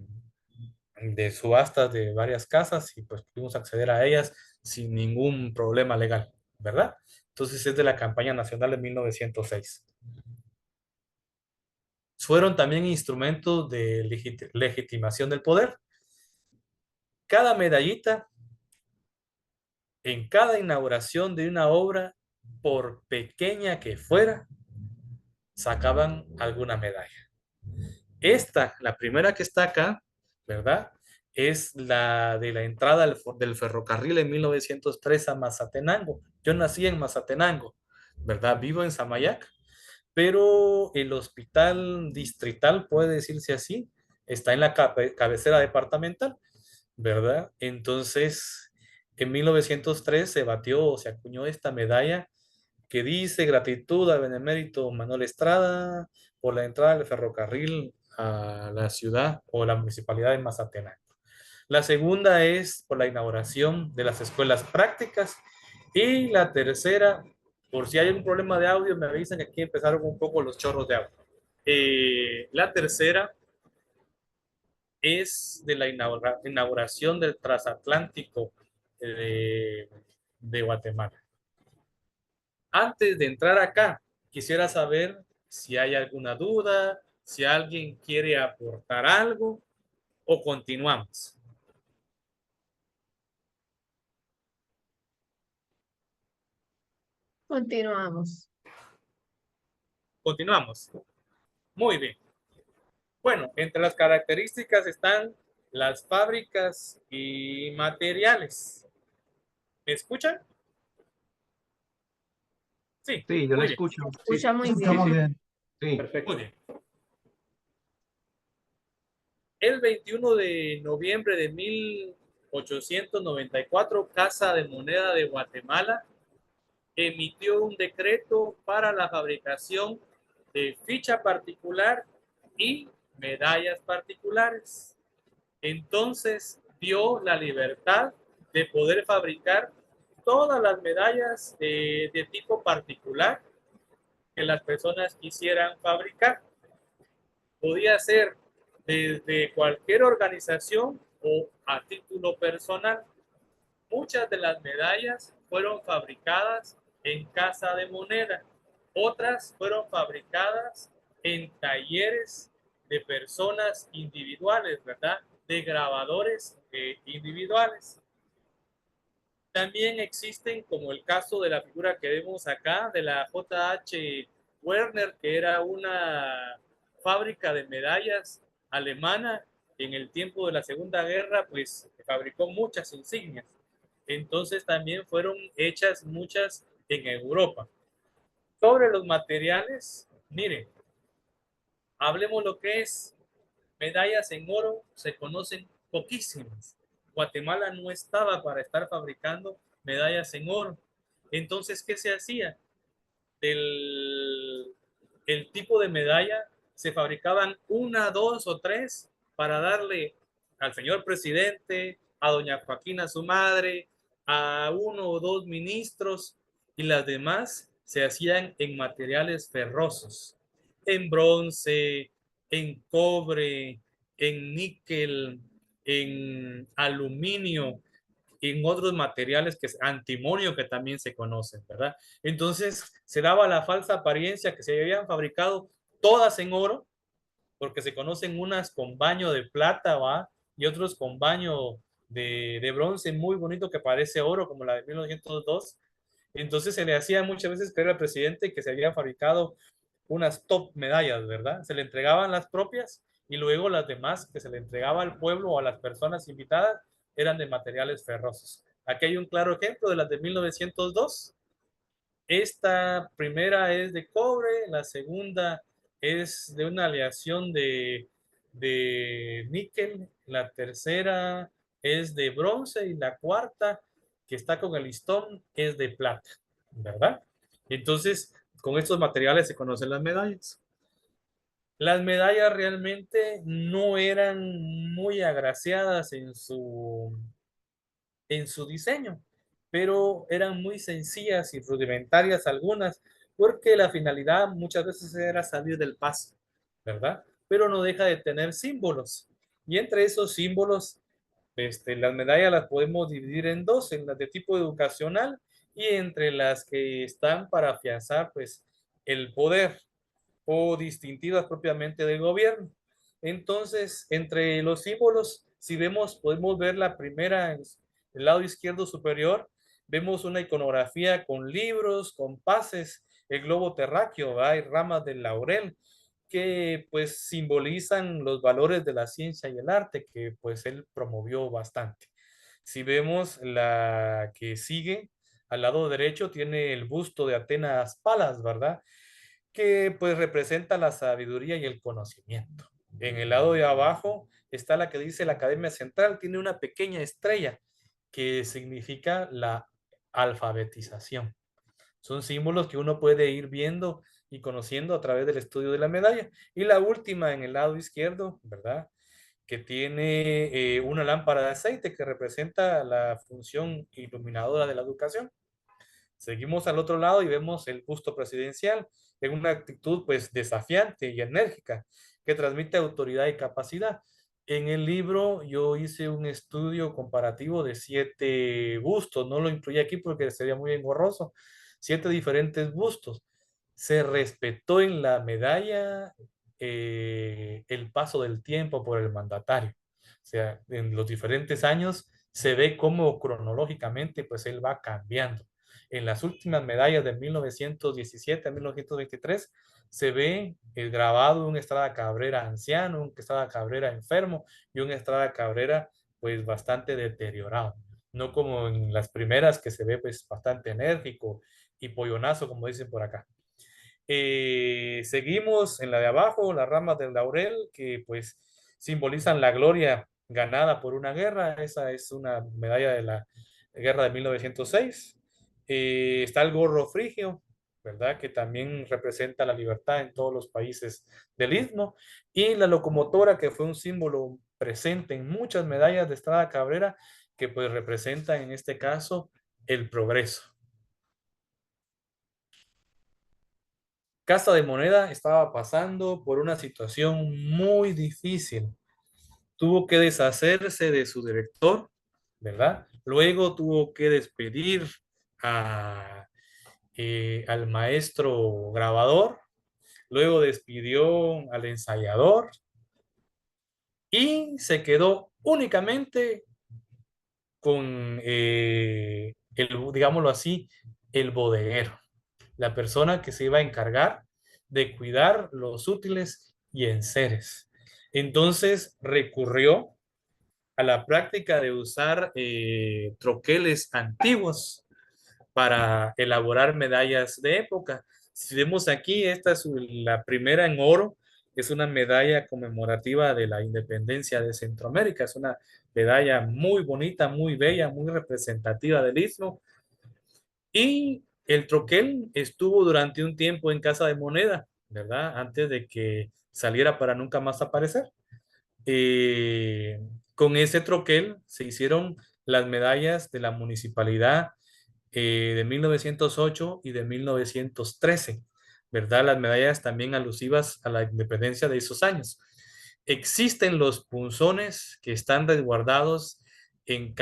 subastas de varias casas y pues pudimos acceder a ellas sin ningún problema legal, ¿verdad? Entonces es de la campaña nacional de 1906. Fueron también instrumentos de legitimación del poder. Cada medallita en cada inauguración de una obra, por pequeña que fuera, sacaban alguna medalla. Esta, la primera que está acá, ¿verdad? Es la de la entrada del ferrocarril en 1903 a Mazatenango. Yo nací en Mazatenango, ¿verdad? Vivo en Samayac, pero el hospital distrital, puede decirse así, está en la cabecera departamental, ¿verdad? Entonces, en 1903 se batió o se acuñó esta medalla que dice gratitud al benemérito Manuel Estrada por la entrada del ferrocarril a la ciudad o la municipalidad de Mazatenango. La segunda es por la inauguración de las escuelas prácticas y la tercera, por si hay un problema de audio, me avisan que aquí empezaron un poco los chorros de audio. La tercera es de la inauguración del transatlántico de Guatemala. Antes de entrar acá, quisiera saber si hay alguna duda, si alguien quiere aportar algo o continuamos. Continuamos. Continuamos. Muy bien. Bueno, entre las características están las fábricas y materiales. ¿Me escuchan? Sí, Sí, yo la muy bien. escucho. Sí, Escucha muy bien. escuchamos bien. Sí. Perfecto. Muy bien. El 21 de noviembre de 1894, Casa de Moneda de Guatemala emitió un decreto para la fabricación de ficha particular y medallas particulares. Entonces dio la libertad de poder fabricar todas las medallas de tipo particular que las personas quisieran fabricar. Podía ser desde cualquier organización o a título personal. Muchas de las medallas fueron fabricadas en Casa de Moneda, otras fueron fabricadas en talleres de personas individuales, ¿verdad? De grabadores individuales. También existen, como el caso de la figura que vemos acá, de la J.H. Werner, que era una fábrica de medallas alemana en el tiempo de la Segunda Guerra, pues fabricó muchas insignias. Entonces también fueron hechas muchas en Europa. Sobre los materiales, miren, hablemos lo que es medallas en oro, se conocen poquísimas. Guatemala no estaba para estar fabricando medallas en oro. Entonces, ¿qué se hacía? El tipo de medalla se fabricaban una, dos o tres para darle al señor presidente, a doña Joaquina, su madre, a uno o dos ministros, y las demás se hacían en materiales ferrosos, en bronce, en cobre, en níquel, en aluminio, en otros materiales que es antimonio que también se conocen, ¿verdad? Entonces se daba la falsa apariencia que se habían fabricado todas en oro, porque se conocen unas con baño de plata, ¿va? Y otros con baño de bronce muy bonito que parece oro, como la de 1902. Entonces se le hacía muchas veces creer al presidente que se habían fabricado unas top medallas, ¿verdad? Se le entregaban las propias y luego las demás que se le entregaba al pueblo o a las personas invitadas eran de materiales ferrosos. Aquí hay un claro ejemplo de las de 1902. Esta primera es de cobre, la segunda es de una aleación de níquel, la tercera es de bronce y la cuarta, que está con el listón, es de plata, ¿verdad? Entonces, con estos materiales se conocen las medallas. Las medallas realmente no eran muy agraciadas en su diseño, pero eran muy sencillas y rudimentarias algunas, porque la finalidad muchas veces era salir del paso, ¿verdad? Pero no deja de tener símbolos. Y entre esos símbolos, las medallas las podemos dividir en dos, en las de tipo educacional y entre las que están para afianzar, pues, el poder o distintivas propiamente del gobierno. Entonces, entre los símbolos, si vemos, podemos ver la primera en el lado izquierdo superior, vemos una iconografía con libros, compases, el globo terráqueo, hay ramas del laurel, que pues simbolizan los valores de la ciencia y el arte que pues él promovió bastante. Si vemos la que sigue, al lado derecho tiene el busto de Atenas Palas, ¿verdad? Que pues representa la sabiduría y el conocimiento. En el lado de abajo está la que dice la Academia Central, tiene una pequeña estrella que significa la alfabetización. Son símbolos que uno puede ir viendo y conociendo a través del estudio de la medalla. Y la última en el lado izquierdo, ¿verdad? Que tiene una lámpara de aceite que representa la función iluminadora de la educación. Seguimos al otro lado y vemos el busto presidencial en una actitud pues desafiante y enérgica que transmite autoridad y capacidad. En el libro yo hice un estudio comparativo de 7 bustos, no lo incluí aquí porque sería muy engorroso, 7 diferentes bustos. Se respetó en la medalla el paso del tiempo por el mandatario. O sea, en los diferentes años se ve cómo cronológicamente pues él va cambiando. En las últimas medallas de 1917 a 1923 se ve el grabado de un Estrada Cabrera anciano, un Estrada Cabrera enfermo y un Estrada Cabrera pues bastante deteriorado. No como en las primeras que se ve pues bastante enérgico y pollonazo como dicen por acá. Seguimos en la de abajo, las ramas del laurel que pues simbolizan la gloria ganada por una guerra. Esa es una medalla de la guerra de 1906. Está el gorro frigio, ¿verdad? Que también representa la libertad en todos los países del Istmo. Y la locomotora, que fue un símbolo presente en muchas medallas de Estrada Cabrera, que pues representa en este caso el progreso. Casa de Moneda estaba pasando por una situación muy difícil. Tuvo que deshacerse de su director, ¿verdad? Luego tuvo que despedir a al maestro grabador, luego despidió al ensayador y se quedó únicamente con, digámoslo así, el bodeguero, la persona que se iba a encargar de cuidar los útiles y enseres. Entonces recurrió a la práctica de usar troqueles antiguos para elaborar medallas de época. Si vemos aquí, esta es la primera en oro, es una medalla conmemorativa de la independencia de Centroamérica, es una medalla muy bonita, muy bella, muy representativa del Istmo. Y el troquel estuvo durante un tiempo en Casa de Moneda, ¿verdad? Antes de que saliera para nunca más aparecer. Eh, con ese troquel se hicieron las medallas de la municipalidad de 1908 y de 1913, ¿verdad? Las medallas también alusivas a la independencia de esos años. Existen los punzones que están resguardados en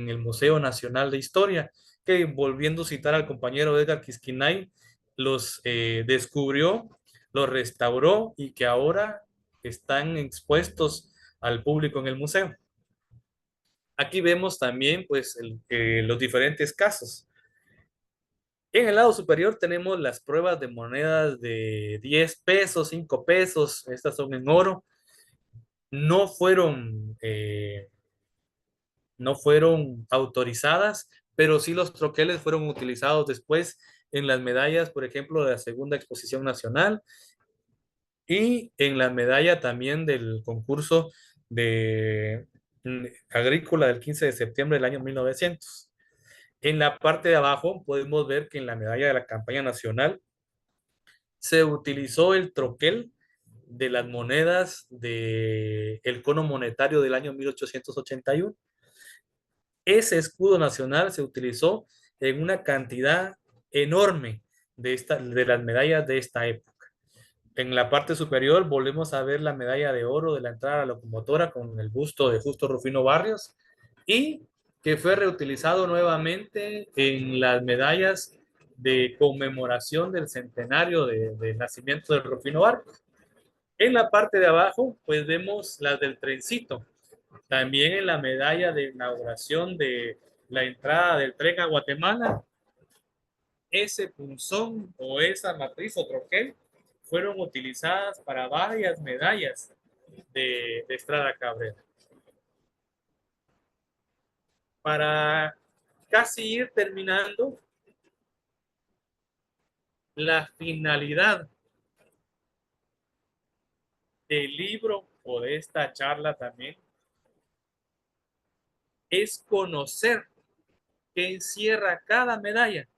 el Museo Nacional de Historia, que volviendo a citar al compañero Edgar Quisquinay, los descubrió, los restauró y que ahora están expuestos al público en el museo. Aquí vemos también pues los diferentes casos. En el lado superior tenemos las pruebas de monedas de 10 pesos, 5 pesos, estas son en oro. No fueron, no fueron autorizadas, pero sí los troqueles fueron utilizados después en las medallas, por ejemplo, de la Segunda Exposición Nacional y en la medalla también del concurso de agrícola del 15 de septiembre del año 1900. En la parte de abajo podemos ver que en la medalla de la campaña nacional se utilizó el troquel de las monedas del cono monetario del año 1881. Ese escudo nacional se utilizó en una cantidad enorme de las medallas de esta época. En la parte superior volvemos a ver la medalla de oro de la entrada a la locomotora con el busto de Justo Rufino Barrios y que fue reutilizado nuevamente en las medallas de conmemoración del centenario de nacimiento de Rufino Barrios. En la parte de abajo, pues vemos las del trencito. También en la medalla de inauguración de la entrada del tren a Guatemala, ese punzón o esa matriz o troquel fueron utilizadas para varias medallas de Estrada Cabrera. Para casi ir terminando, la finalidad del libro o de esta charla también es conocer qué encierra cada medalla.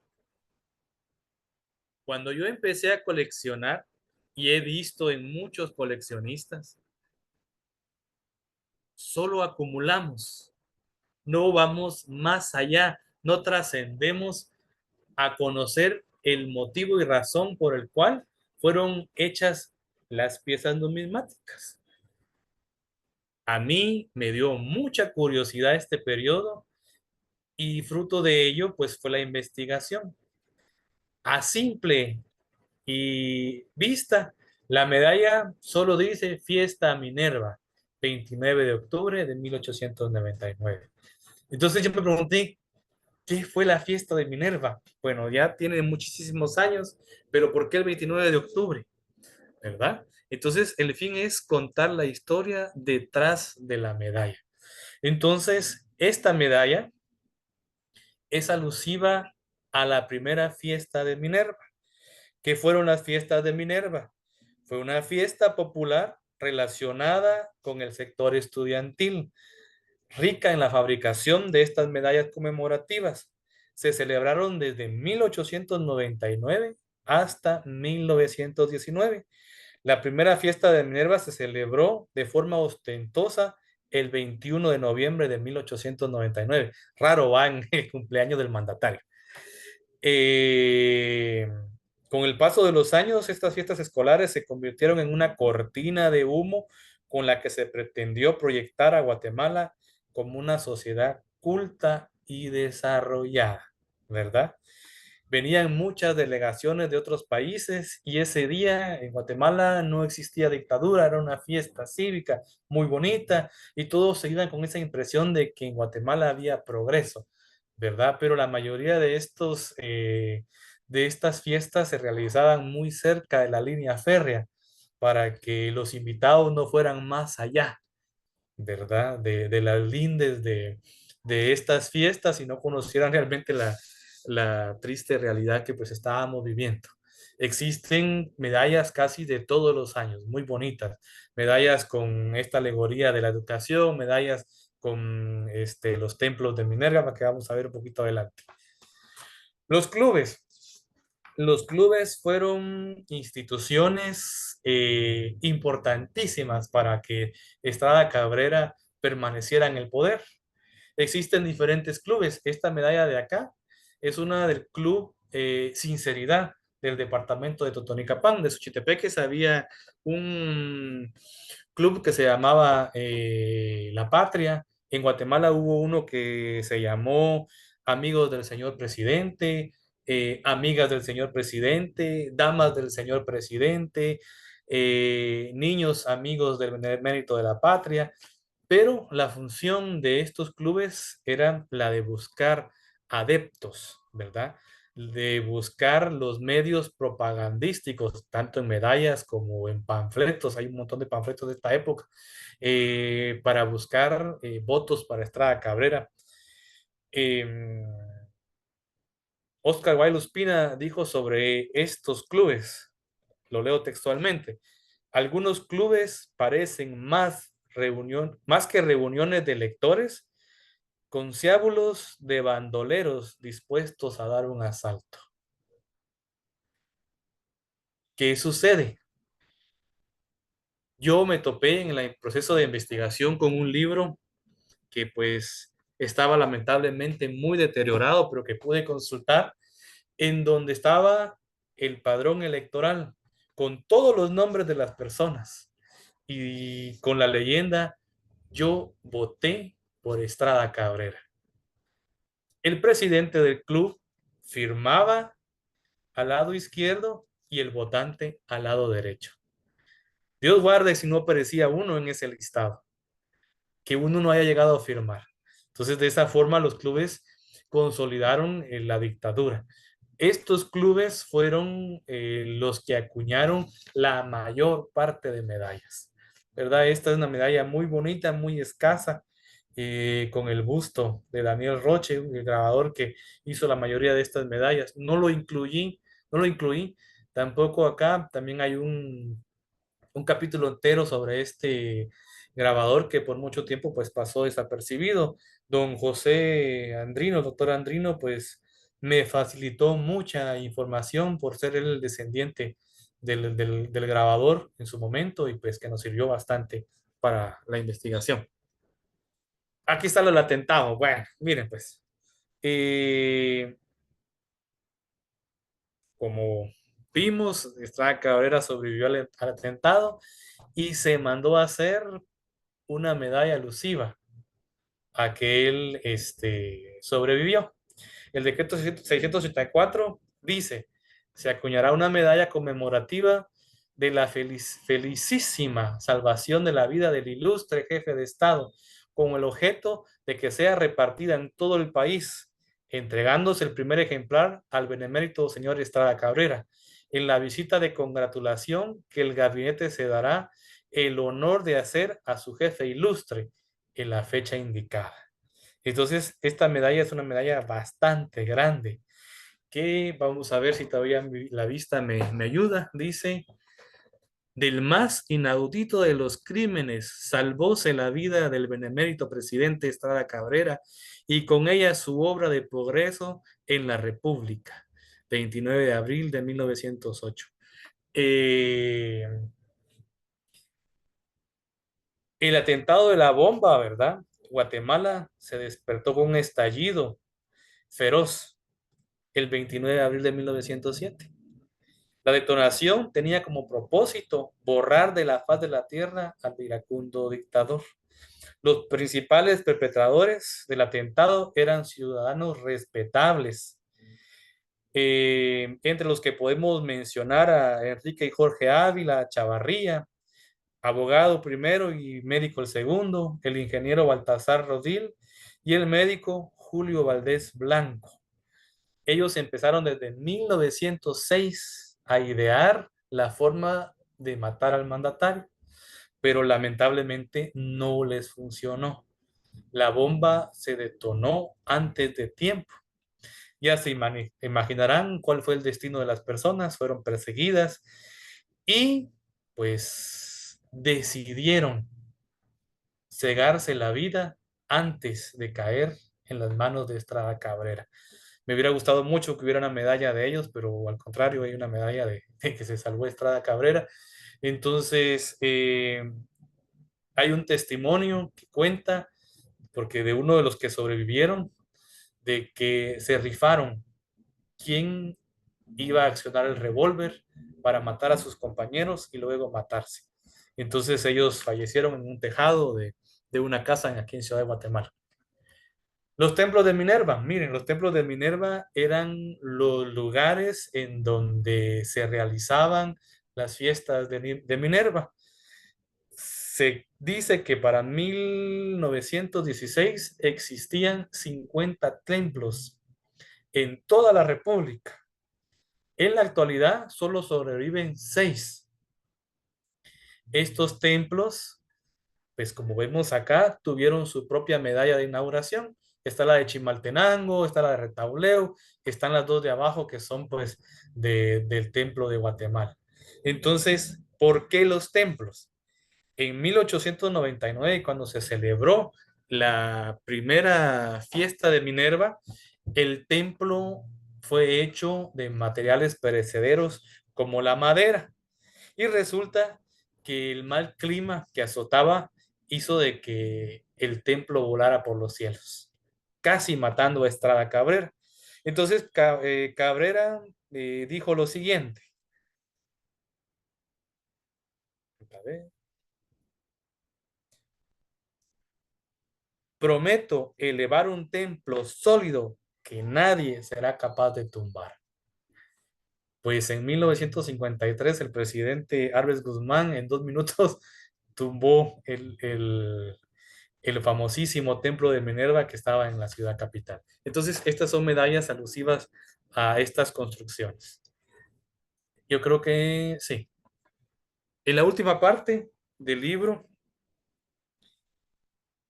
Cuando yo empecé a coleccionar, y he visto en muchos coleccionistas, solo acumulamos, no vamos más allá, no trascendemos a conocer el motivo y razón por el cual fueron hechas las piezas numismáticas. A mí me dio mucha curiosidad este periodo y fruto de ello pues fue la investigación. A simple y vista, la medalla solo dice Fiesta Minerva, 29 de octubre de 1899. Entonces yo me pregunté, ¿qué fue la fiesta de Minerva? Bueno, ya tiene muchísimos años, pero ¿por qué el 29 de octubre? ¿Verdad? Entonces, el fin es contar la historia detrás de la medalla. Entonces, esta medalla es alusiva a la primera fiesta de Minerva. ¿Qué fueron las fiestas de Minerva? Fue una fiesta popular relacionada con el sector estudiantil, rica en la fabricación de estas medallas conmemorativas. Se celebraron desde 1899 hasta 1919. La primera fiesta de Minerva se celebró de forma ostentosa el 21 de noviembre de 1899. Raro va en el cumpleaños del mandatario. Eh, con el paso de los años, estas fiestas escolares se convirtieron en una cortina de humo con la que se pretendió proyectar a Guatemala como una sociedad culta y desarrollada, ¿verdad? Venían muchas delegaciones de otros países y ese día en Guatemala no existía dictadura, era una fiesta cívica muy bonita y todos se iban con esa impresión de que en Guatemala había progreso, ¿verdad? Pero la mayoría de estas fiestas se realizaban muy cerca de la línea férrea para que los invitados no fueran más allá, ¿verdad? De las lindes de estas fiestas y no conocieran realmente la triste realidad que pues estábamos viviendo. Existen medallas casi de todos los años, muy bonitas, medallas con esta alegoría de la educación, medallas con los templos de Minerva, que vamos a ver un poquito adelante. Los clubes. Los clubes fueron instituciones importantísimas para que Estrada Cabrera permaneciera en el poder. Existen diferentes clubes. Esta medalla de acá es una del club Sinceridad del departamento de Totonicapán. De Suchitepeques había un club que se llamaba La Patria. En Guatemala hubo uno que se llamó Amigos del Señor Presidente, Amigas del Señor Presidente, Damas del Señor Presidente, Niños Amigos del Benemérito de la Patria. Pero la función de estos clubes era la de buscar adeptos, ¿verdad? De buscar los medios propagandísticos, tanto en medallas como en panfletos. Hay un montón de panfletos de esta época, para buscar votos para Estrada Cabrera. Em, Oscar Wilde Ospina dijo sobre estos clubes, lo leo textualmente: algunos clubes parecen más que reuniones de lectores, conciliábulos de bandoleros dispuestos a dar un asalto. ¿Qué sucede? Yo me topé en el proceso de investigación con un libro que pues estaba lamentablemente muy deteriorado, pero que pude consultar, en donde estaba el padrón electoral con todos los nombres de las personas y con la leyenda: yo voté por Estrada Cabrera. El presidente del club firmaba al lado izquierdo y el votante al lado derecho. Dios guarde si no aparecía uno en ese listado, que uno no haya llegado a firmar. Entonces, de esa forma, los clubes consolidaron la dictadura. Estos clubes fueron los que acuñaron la mayor parte de medallas, ¿verdad? Esta es una medalla muy bonita, muy escasa, con el busto de Daniel Roche, el grabador que hizo la mayoría de estas medallas. No lo incluí. Tampoco acá, también hay un capítulo entero sobre este grabador que por mucho tiempo pues pasó desapercibido. Don José Andrino, el doctor Andrino, pues me facilitó mucha información por ser él el descendiente del grabador en su momento, y pues que nos sirvió bastante para la investigación. Aquí está el atentado. Bueno, miren pues, eh, como vimos, Estrada Cabrera sobrevivió al atentado y se mandó a hacer una medalla alusiva a que él sobrevivió. El decreto 684 dice: se acuñará una medalla conmemorativa de la felicísima salvación de la vida del ilustre jefe de Estado, con el objeto de que sea repartida en todo el país, entregándose el primer ejemplar al benemérito señor Estrada Cabrera, en la visita de congratulación que el gabinete se dará el honor de hacer a su jefe ilustre en la fecha indicada. Entonces, esta medalla es una medalla bastante grande, que vamos a ver si todavía la vista me ayuda. Dice: del más inaudito de los crímenes, salvóse la vida del benemérito presidente Estrada Cabrera y con ella su obra de progreso en la República. 29 de abril de 1908. El atentado de la bomba, ¿verdad? Guatemala se despertó con un estallido feroz el 29 de abril de 1907. La detonación tenía como propósito borrar de la faz de la tierra al iracundo dictador. Los principales perpetradores del atentado eran ciudadanos respetables, entre los que podemos mencionar a Enrique y Jorge Ávila Chavarría, abogado primero y médico el segundo, el ingeniero Baltasar Rodil y el médico Julio Valdés Blanco. Ellos empezaron desde 1906 a idear la forma de matar al mandatario, pero lamentablemente no les funcionó. La bomba se detonó antes de tiempo. Ya se imaginarán cuál fue el destino de las personas. Fueron perseguidas y pues decidieron cegarse la vida antes de caer en las manos de Estrada Cabrera. Me hubiera gustado mucho que hubiera una medalla de ellos, pero al contrario, hay una medalla de que se salvó Estrada Cabrera. Entonces, Hay un testimonio que cuenta, porque de uno de los que sobrevivieron, de que se rifaron quién iba a accionar el revólver para matar a sus compañeros y luego matarse. Entonces ellos fallecieron en un tejado de una casa aquí en Ciudad de Guatemala. Los templos de Minerva, miren, los templos de Minerva eran los lugares en donde se realizaban las fiestas de Minerva. Se dice que para 1916 existían 50 templos en toda la República. En la actualidad solo sobreviven 6. Estos templos, pues como vemos acá, tuvieron su propia medalla de inauguración. Está la de Chimaltenango, está la de Retauleu, están las dos de abajo que son pues del templo de Guatemala. Entonces, ¿por qué los templos? En 1899, cuando se celebró la primera fiesta de Minerva, el templo fue hecho de materiales perecederos como la madera. Y resulta que el mal clima que azotaba hizo de que el templo volara por los cielos, casi matando a Estrada Cabrera. Entonces Cabrera dijo lo siguiente. A ver. Prometo elevar un templo sólido que nadie será capaz de tumbar. Pues en 1953 el presidente Álvarez Guzmán en 2 minutos tumbó el famosísimo templo de Minerva que estaba en la ciudad capital. Entonces, estas son medallas alusivas a estas construcciones. Yo creo que sí. En la última parte del libro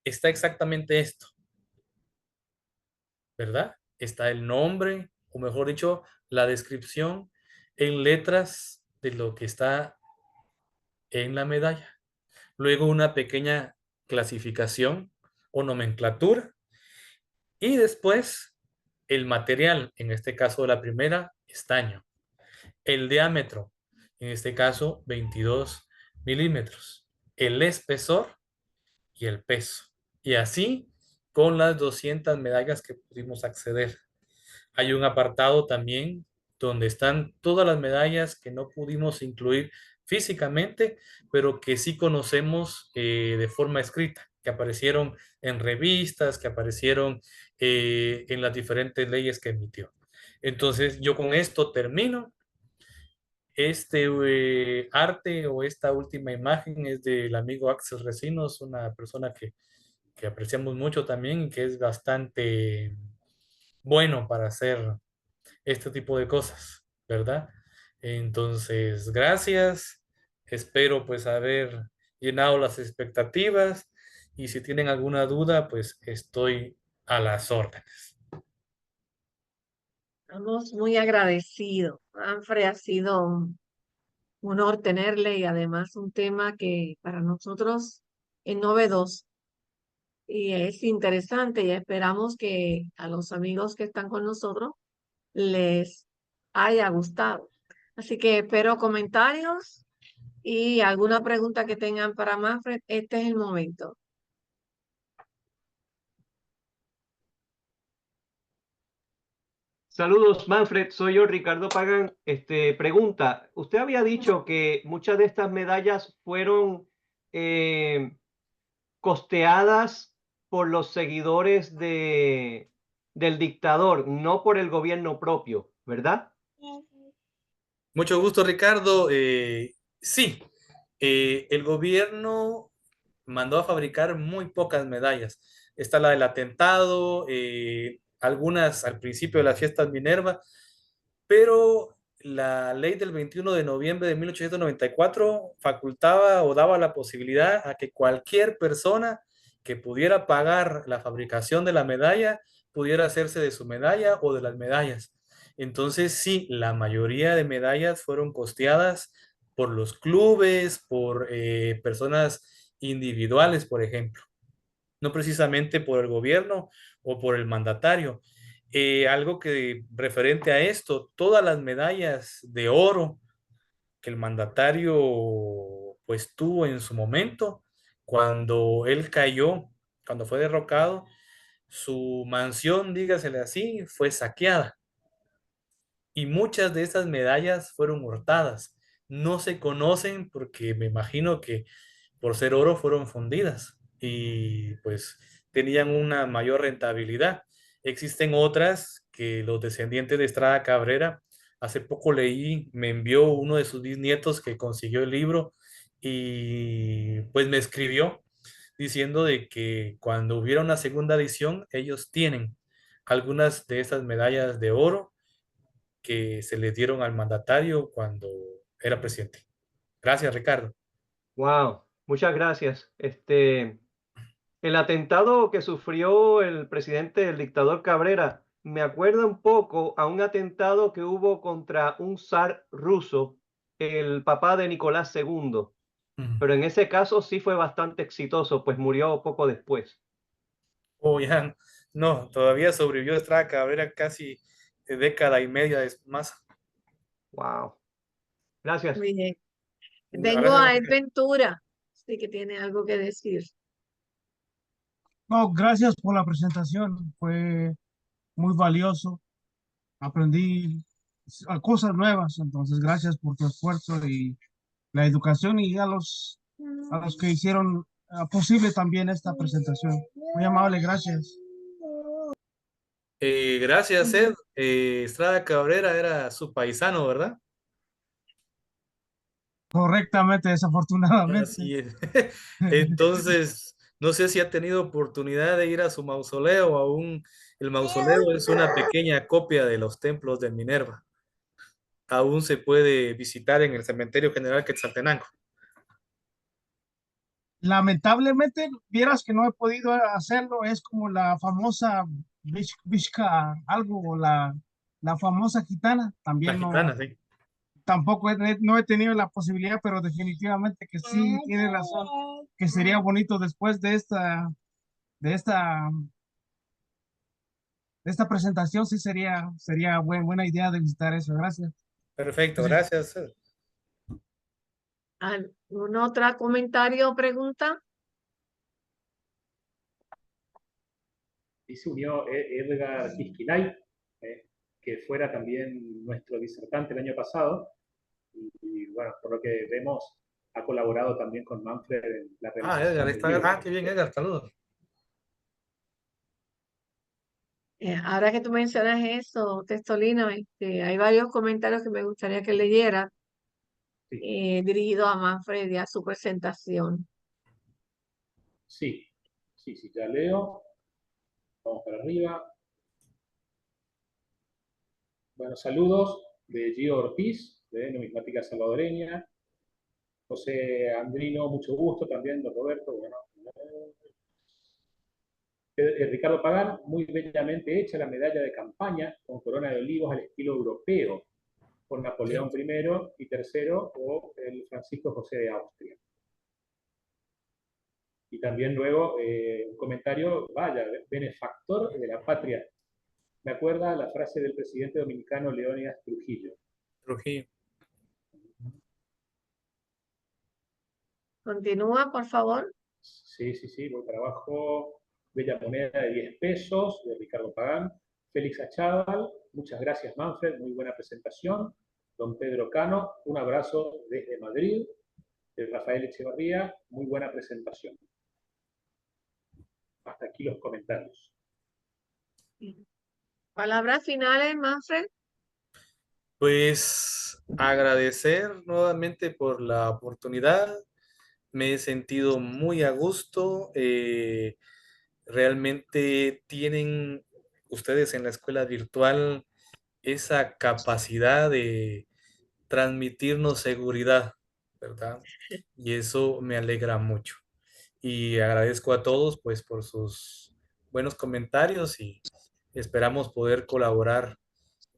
está exactamente esto, ¿verdad? Está el nombre, o mejor dicho, la descripción en letras de lo que está en la medalla. Luego una pequeña clasificación o nomenclatura y después el material, en este caso la primera, estaño. El diámetro, en este caso 22 milímetros. El espesor y el peso. Y así con las 200 medallas que pudimos acceder. Hay un apartado también donde están todas las medallas que no pudimos incluir físicamente, pero que sí conocemos de forma escrita, que aparecieron en revistas, que aparecieron en las diferentes leyes que emitió. Entonces, yo con esto termino. Este arte o esta última imagen es del amigo Axel Recinos, una persona que apreciamos mucho también y que es bastante bueno para hacer este tipo de cosas, ¿verdad? Entonces, gracias. Espero pues haber llenado las expectativas y si tienen alguna duda, pues estoy a las órdenes. Estamos muy agradecidos. Manfred, ha sido un honor tenerle y además un tema que para nosotros es novedoso y es interesante y esperamos que a los amigos que están con nosotros les haya gustado. Así que espero comentarios y alguna pregunta que tengan para Manfred. Este es el momento. Saludos, Manfred. Soy yo, Ricardo Pagán. Pregunta, usted había dicho que muchas de estas medallas fueron costeadas por los seguidores del dictador, no por el gobierno propio, ¿verdad? Mucho gusto, Ricardo. Sí, el gobierno mandó a fabricar muy pocas medallas. Está la del atentado, algunas al principio de las fiestas Minerva, pero la ley del 21 de noviembre de 1894 facultaba o daba la posibilidad a que cualquier persona que pudiera pagar la fabricación de la medalla pudiera hacerse de su medalla o de las medallas. Entonces, sí, la mayoría de medallas fueron costeadas por los clubes, por personas individuales, por ejemplo, no precisamente por el gobierno o por el mandatario. Algo que referente a esto, todas las medallas de oro que el mandatario pues tuvo en su momento cuando él cayó, cuando fue derrocado, su mansión, dígasele así, fue saqueada y muchas de esas medallas fueron hurtadas. No se conocen porque me imagino que por ser oro fueron fundidas y pues tenían una mayor rentabilidad. Existen otras que los descendientes de Estrada Cabrera, hace poco leí, me envió uno de sus bisnietos que consiguió el libro y pues me escribió diciendo de que cuando hubiera una segunda edición, ellos tienen algunas de esas medallas de oro que se le dieron al mandatario cuando era presidente. Gracias, Ricardo. Wow, muchas gracias. El atentado que sufrió el presidente, el dictador Cabrera, me acuerda un poco a un atentado que hubo contra un zar ruso, el papá de Nicolás II, pero en ese caso sí fue bastante exitoso, pues murió poco después. Oh, ya, no, todavía sobrevivió Estrada Cabrera casi década y media más. Wow, gracias. Muy bien. Tengo Gracias, a Ed Ventura, sí que tiene algo que decir. No, gracias por la presentación, fue muy valioso, aprendí cosas nuevas, entonces gracias por tu esfuerzo y la educación y a los que hicieron posible también esta presentación. Muy amable, gracias. Gracias, Ed. Estrada Cabrera era su paisano, ¿verdad? Correctamente, desafortunadamente. Así es. Entonces, no sé si ha tenido oportunidad de ir a su mausoleo. Aún el mausoleo es una pequeña copia de los templos de Minerva. Aún se puede visitar en el Cementerio General Quetzaltenango. Lamentablemente, vieras que no he podido hacerlo, es como la famosa Vizca, algo, o la famosa gitana, La también gitana, sí. tampoco no he tenido la posibilidad, pero definitivamente que sí, tiene razón, que sería bonito después de esta, de esta presentación, sí sería buena idea de visitar eso. Gracias. Perfecto, Gracias. gracias, Ed. ¿Algún otro comentario o pregunta? Y se unió Edgar Quisquilay, que fuera también nuestro disertante el año pasado, y bueno, por lo que vemos, ha colaborado también con Manfred en la Edgar realización del está. libro. Qué bien, Edgar, saludos. Ahora que tú mencionas eso, Testolino, hay varios comentarios que me gustaría que leyera Sí, dirigidos a Manfred y a su presentación. sí, sí, sí, ya leo. Vamos para arriba. Bueno, saludos de Gio Ortiz, de Numismática Salvadoreña. José Andrino, mucho gusto también, don Roberto. Bueno, Ricardo Pagán, muy bellamente hecha la medalla de campaña con corona de olivos al estilo europeo, por Napoleón I y III o el Francisco José de Austria. Y también luego un comentario, vaya, benefactor de la patria. Me acuerda la frase del presidente dominicano Leónidas Trujillo. Trujillo. Continúa, por favor. Sí, sí, sí, buen trabajo. Bella moneda de 10 pesos de Ricardo Pagán. Félix Achával, muchas gracias Manfred, muy buena presentación. Don Pedro Cano, un abrazo desde Madrid. De Rafael Echevarría, muy buena presentación. Hasta aquí los comentarios. Palabras finales, Manfred. Pues agradecer nuevamente por la oportunidad. Me he sentido muy a gusto. Realmente tienen ustedes en la escuela virtual esa capacidad de transmitirnos seguridad, ¿verdad? Y eso me alegra mucho. Y agradezco a todos pues por sus buenos comentarios y esperamos poder colaborar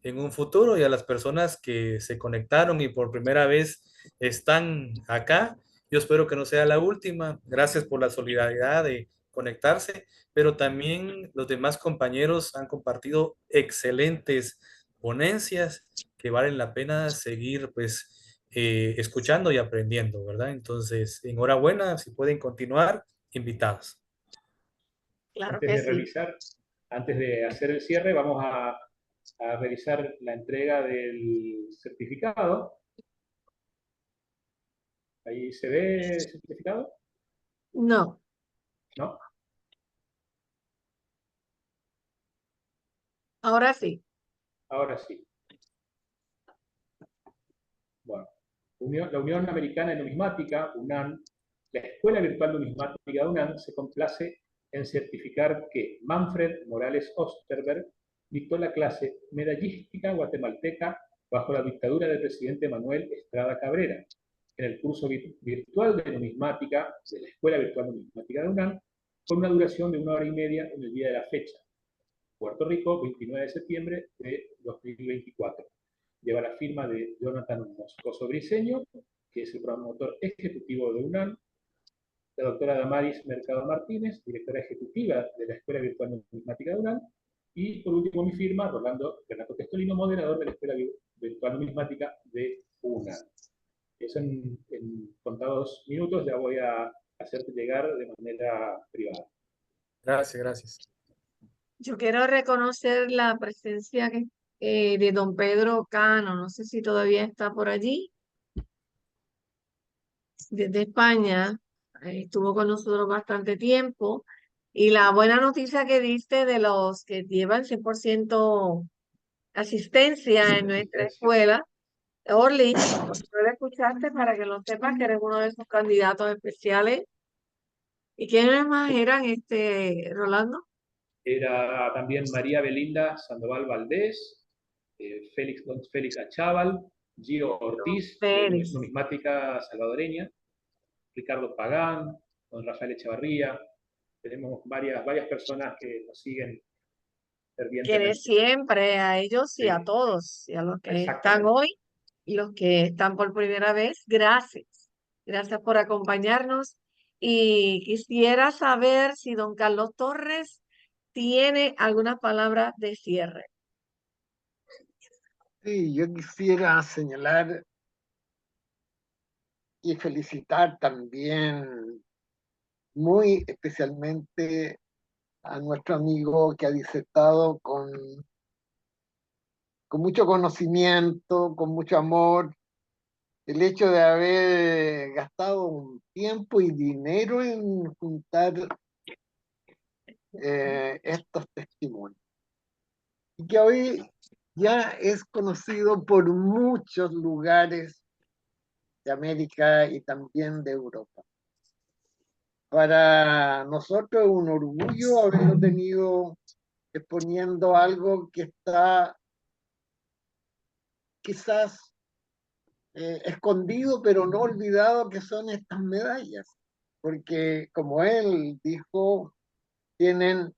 en un futuro, y a las personas que se conectaron y por primera vez están acá, yo espero que no sea la última. Gracias por la solidaridad de conectarse, pero también los demás compañeros han compartido excelentes ponencias que valen la pena seguir pues escuchando y aprendiendo, ¿verdad? Entonces, enhorabuena, si pueden continuar, invitados. Claro Antes que de sí. revisar, antes de hacer el cierre, vamos a revisar la entrega del certificado. Ahí se ve el certificado, No, ¿no? ahora sí. Ahora sí. Bueno, la Unión Americana de Numismática, UNAM, la Escuela Virtual Numismática de UNAM se complace en certificar que Manfred Morales Osterberg dictó la clase Medallística Guatemalteca bajo la dictadura del presidente Manuel Estrada Cabrera, en el curso virtual de numismática de la Escuela Virtual Numismática de UNAM, con una duración de 1 hora y media en el día de la fecha. Puerto Rico, 29 de septiembre de 2024. Lleva la firma de Jonathan Moscoso Briceño, que es el promotor ejecutivo de UNAM, la doctora Damaris Mercado Martínez, directora ejecutiva de la Escuela Virtual Numismática de UNAM, y por último mi firma, Renato Testolino, moderador de la Escuela Virtual Numismática de UNAM. Eso en contados minutos ya voy a hacerte llegar de manera privada. Gracias, gracias. Yo quiero reconocer la presencia de don Pedro Cano, no sé si todavía está por allí, desde España, estuvo con nosotros bastante tiempo, y la buena noticia que diste de los que llevan 100% asistencia en nuestra escuela, Orly, no lo escuchaste para que lo sepas que eres uno de esos candidatos especiales. ¿Y quiénes más eran, Rolando? Era también María Belinda Sandoval Valdés, don Félix Achával, Gio Ortiz, de Félix. Numismática Salvadoreña, Ricardo Pagán, don Rafael Echevarría. Tenemos varias personas que nos siguen Que de fervientemente. siempre, a ellos y a Sí, todos, y a los que están exactamente. hoy y los que están por primera vez, gracias. Gracias por acompañarnos. Y quisiera saber si don Carlos Torres tiene algunas palabras de cierre. Sí, yo quisiera señalar y felicitar también muy especialmente a nuestro amigo que ha disertado con mucho conocimiento, con mucho amor, el hecho de haber gastado un tiempo y dinero en juntar estos testimonios. Y que hoy ya es conocido por muchos lugares de América y también de Europa. Para nosotros es un orgullo haberlo tenido exponiendo algo que está quizás escondido, pero no olvidado, que son estas medallas, porque como él dijo, tienen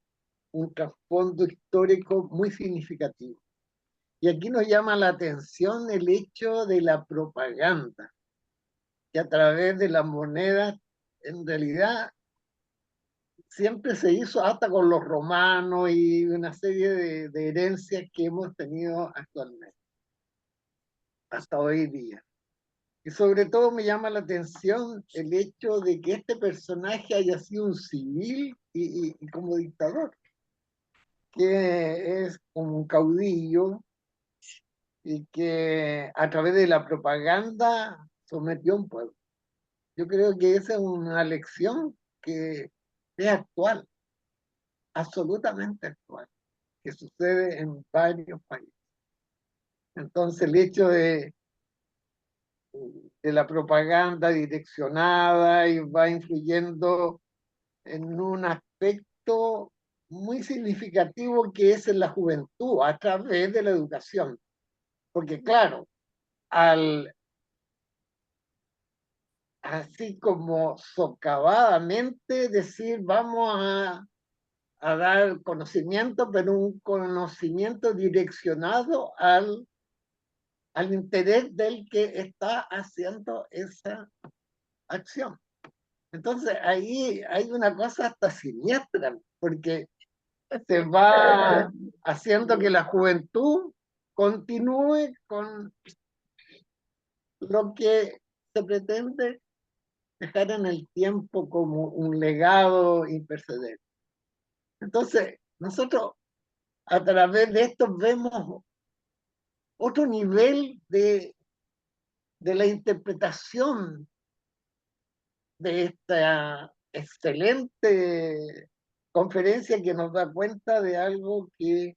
un trasfondo histórico muy significativo. Y aquí nos llama la atención el hecho de la propaganda, que a través de las monedas, en realidad, siempre se hizo hasta con los romanos y una serie de herencias que hemos tenido actualmente, hasta hoy día. Y sobre todo me llama la atención el hecho de que este personaje haya sido un civil y como dictador, que es un caudillo y que a través de la propaganda sometió a un pueblo. Yo creo que esa es una lección que es actual, absolutamente actual, que sucede en varios países. Entonces el hecho de la propaganda direccionada y va influyendo en un aspecto muy significativo que es en la juventud a través de la educación. Porque claro, al así como socavadamente decir vamos a dar conocimiento, pero un conocimiento direccionado al interés del que está haciendo esa acción. Entonces ahí hay una cosa hasta siniestra, porque se va haciendo que la juventud continúe con lo que se pretende dejar en el tiempo como un legado imperceptible. Entonces, nosotros a través de esto vemos otro nivel de la interpretación de esta excelente conferencia que nos da cuenta de algo que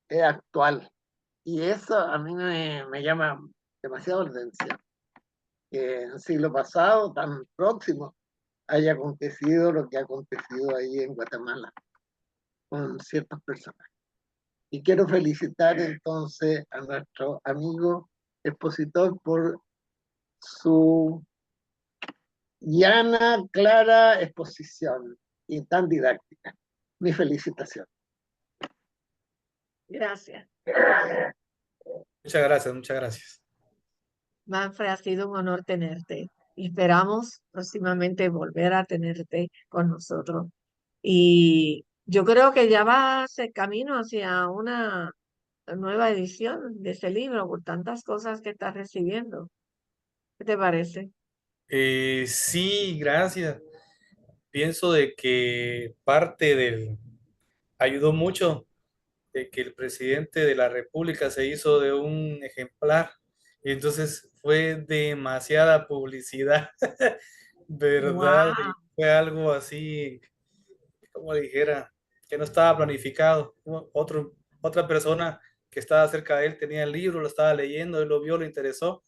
es actual. Y eso a mí me llama demasiado la atención. Que en el siglo pasado, tan próximo, haya acontecido lo que ha acontecido ahí en Guatemala con ciertas personas. Y quiero felicitar entonces a nuestro amigo expositor por su llana, clara exposición y tan didáctica. Mi felicitación. Gracias. Muchas gracias, muchas gracias. Manfred, ha sido un honor tenerte y esperamos próximamente volver a tenerte con nosotros. Y yo creo que ya vas el camino hacia una nueva edición de ese libro por tantas cosas que estás recibiendo. ¿Qué te parece? Sí, gracias. Pienso de que parte del ayudó mucho de que el presidente de la República se hizo de un ejemplar y entonces fue demasiada publicidad, ¿verdad? ¡Wow! Y fue algo así, como dijera, que no estaba planificado. Otra persona que estaba cerca de él tenía el libro, lo estaba leyendo, él lo vio, le interesó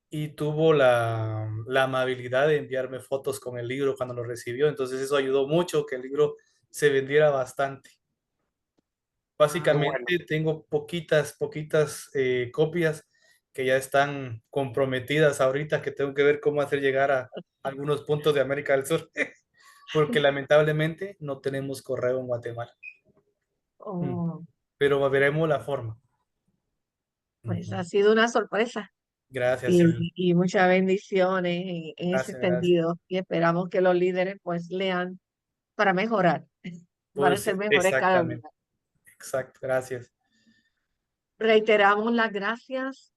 y tuvo la amabilidad de enviarme fotos con el libro cuando lo recibió. Entonces eso ayudó mucho que el libro se vendiera bastante. Qué bueno. Básicamente tengo poquitas copias que ya están comprometidas ahorita, que tengo que ver cómo hacer llegar a algunos puntos de América del Sur, porque lamentablemente no tenemos correo en Guatemala. Oh, Pero veremos la forma. pues ha Ujú. sido una sorpresa Gracias, sí. y muchas bendiciones en ese Gracias, gracias. sentido. Y esperamos que los líderes pues lean para mejorar, para Pues ser mejores cada día. exactamente. Exacto, gracias. Reiteramos las gracias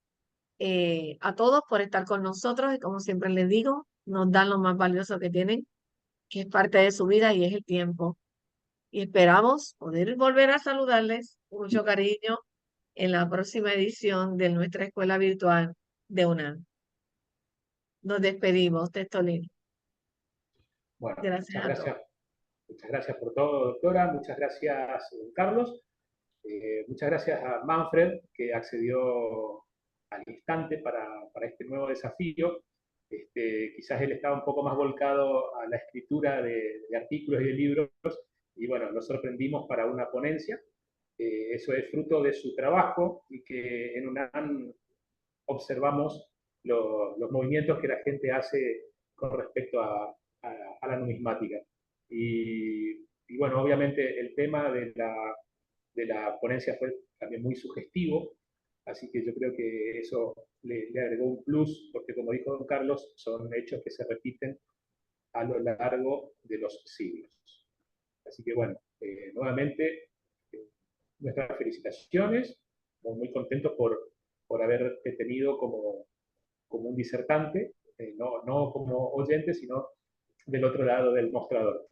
a todos por estar con nosotros y como siempre les digo, nos dan lo más valioso que tienen, que es parte de su vida y es el tiempo. Y esperamos poder volver a saludarles con mucho cariño en la próxima edición de nuestra escuela virtual de UNAM. Nos despedimos, Testolín. Bueno, Gracias a todos. muchas gracias por todo, doctora. Muchas gracias, Carlos. Muchas gracias a Manfred, que accedió al instante para este nuevo desafío. Quizás él estaba un poco más volcado a la escritura de artículos y de libros, y bueno, lo sorprendimos para una ponencia. Eso es fruto de su trabajo y que en UNAM observamos los movimientos que la gente hace con respecto a la numismática. Y bueno, obviamente el tema de la ponencia fue también muy sugestivo, así que yo creo que eso le agregó un plus, porque como dijo don Carlos, son hechos que se repiten a lo largo de los siglos. Así que bueno, nuevamente, nuestras felicitaciones, muy contentos por haberte tenido como un disertante, no como oyente, sino del otro lado del mostrador.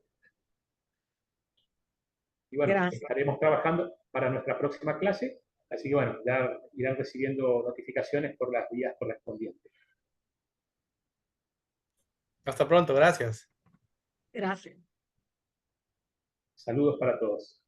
Y bueno, Gracias. estaremos trabajando para nuestra próxima clase, así que bueno, ya irán recibiendo notificaciones por las vías correspondientes. Hasta pronto, gracias. Gracias. Saludos para todos.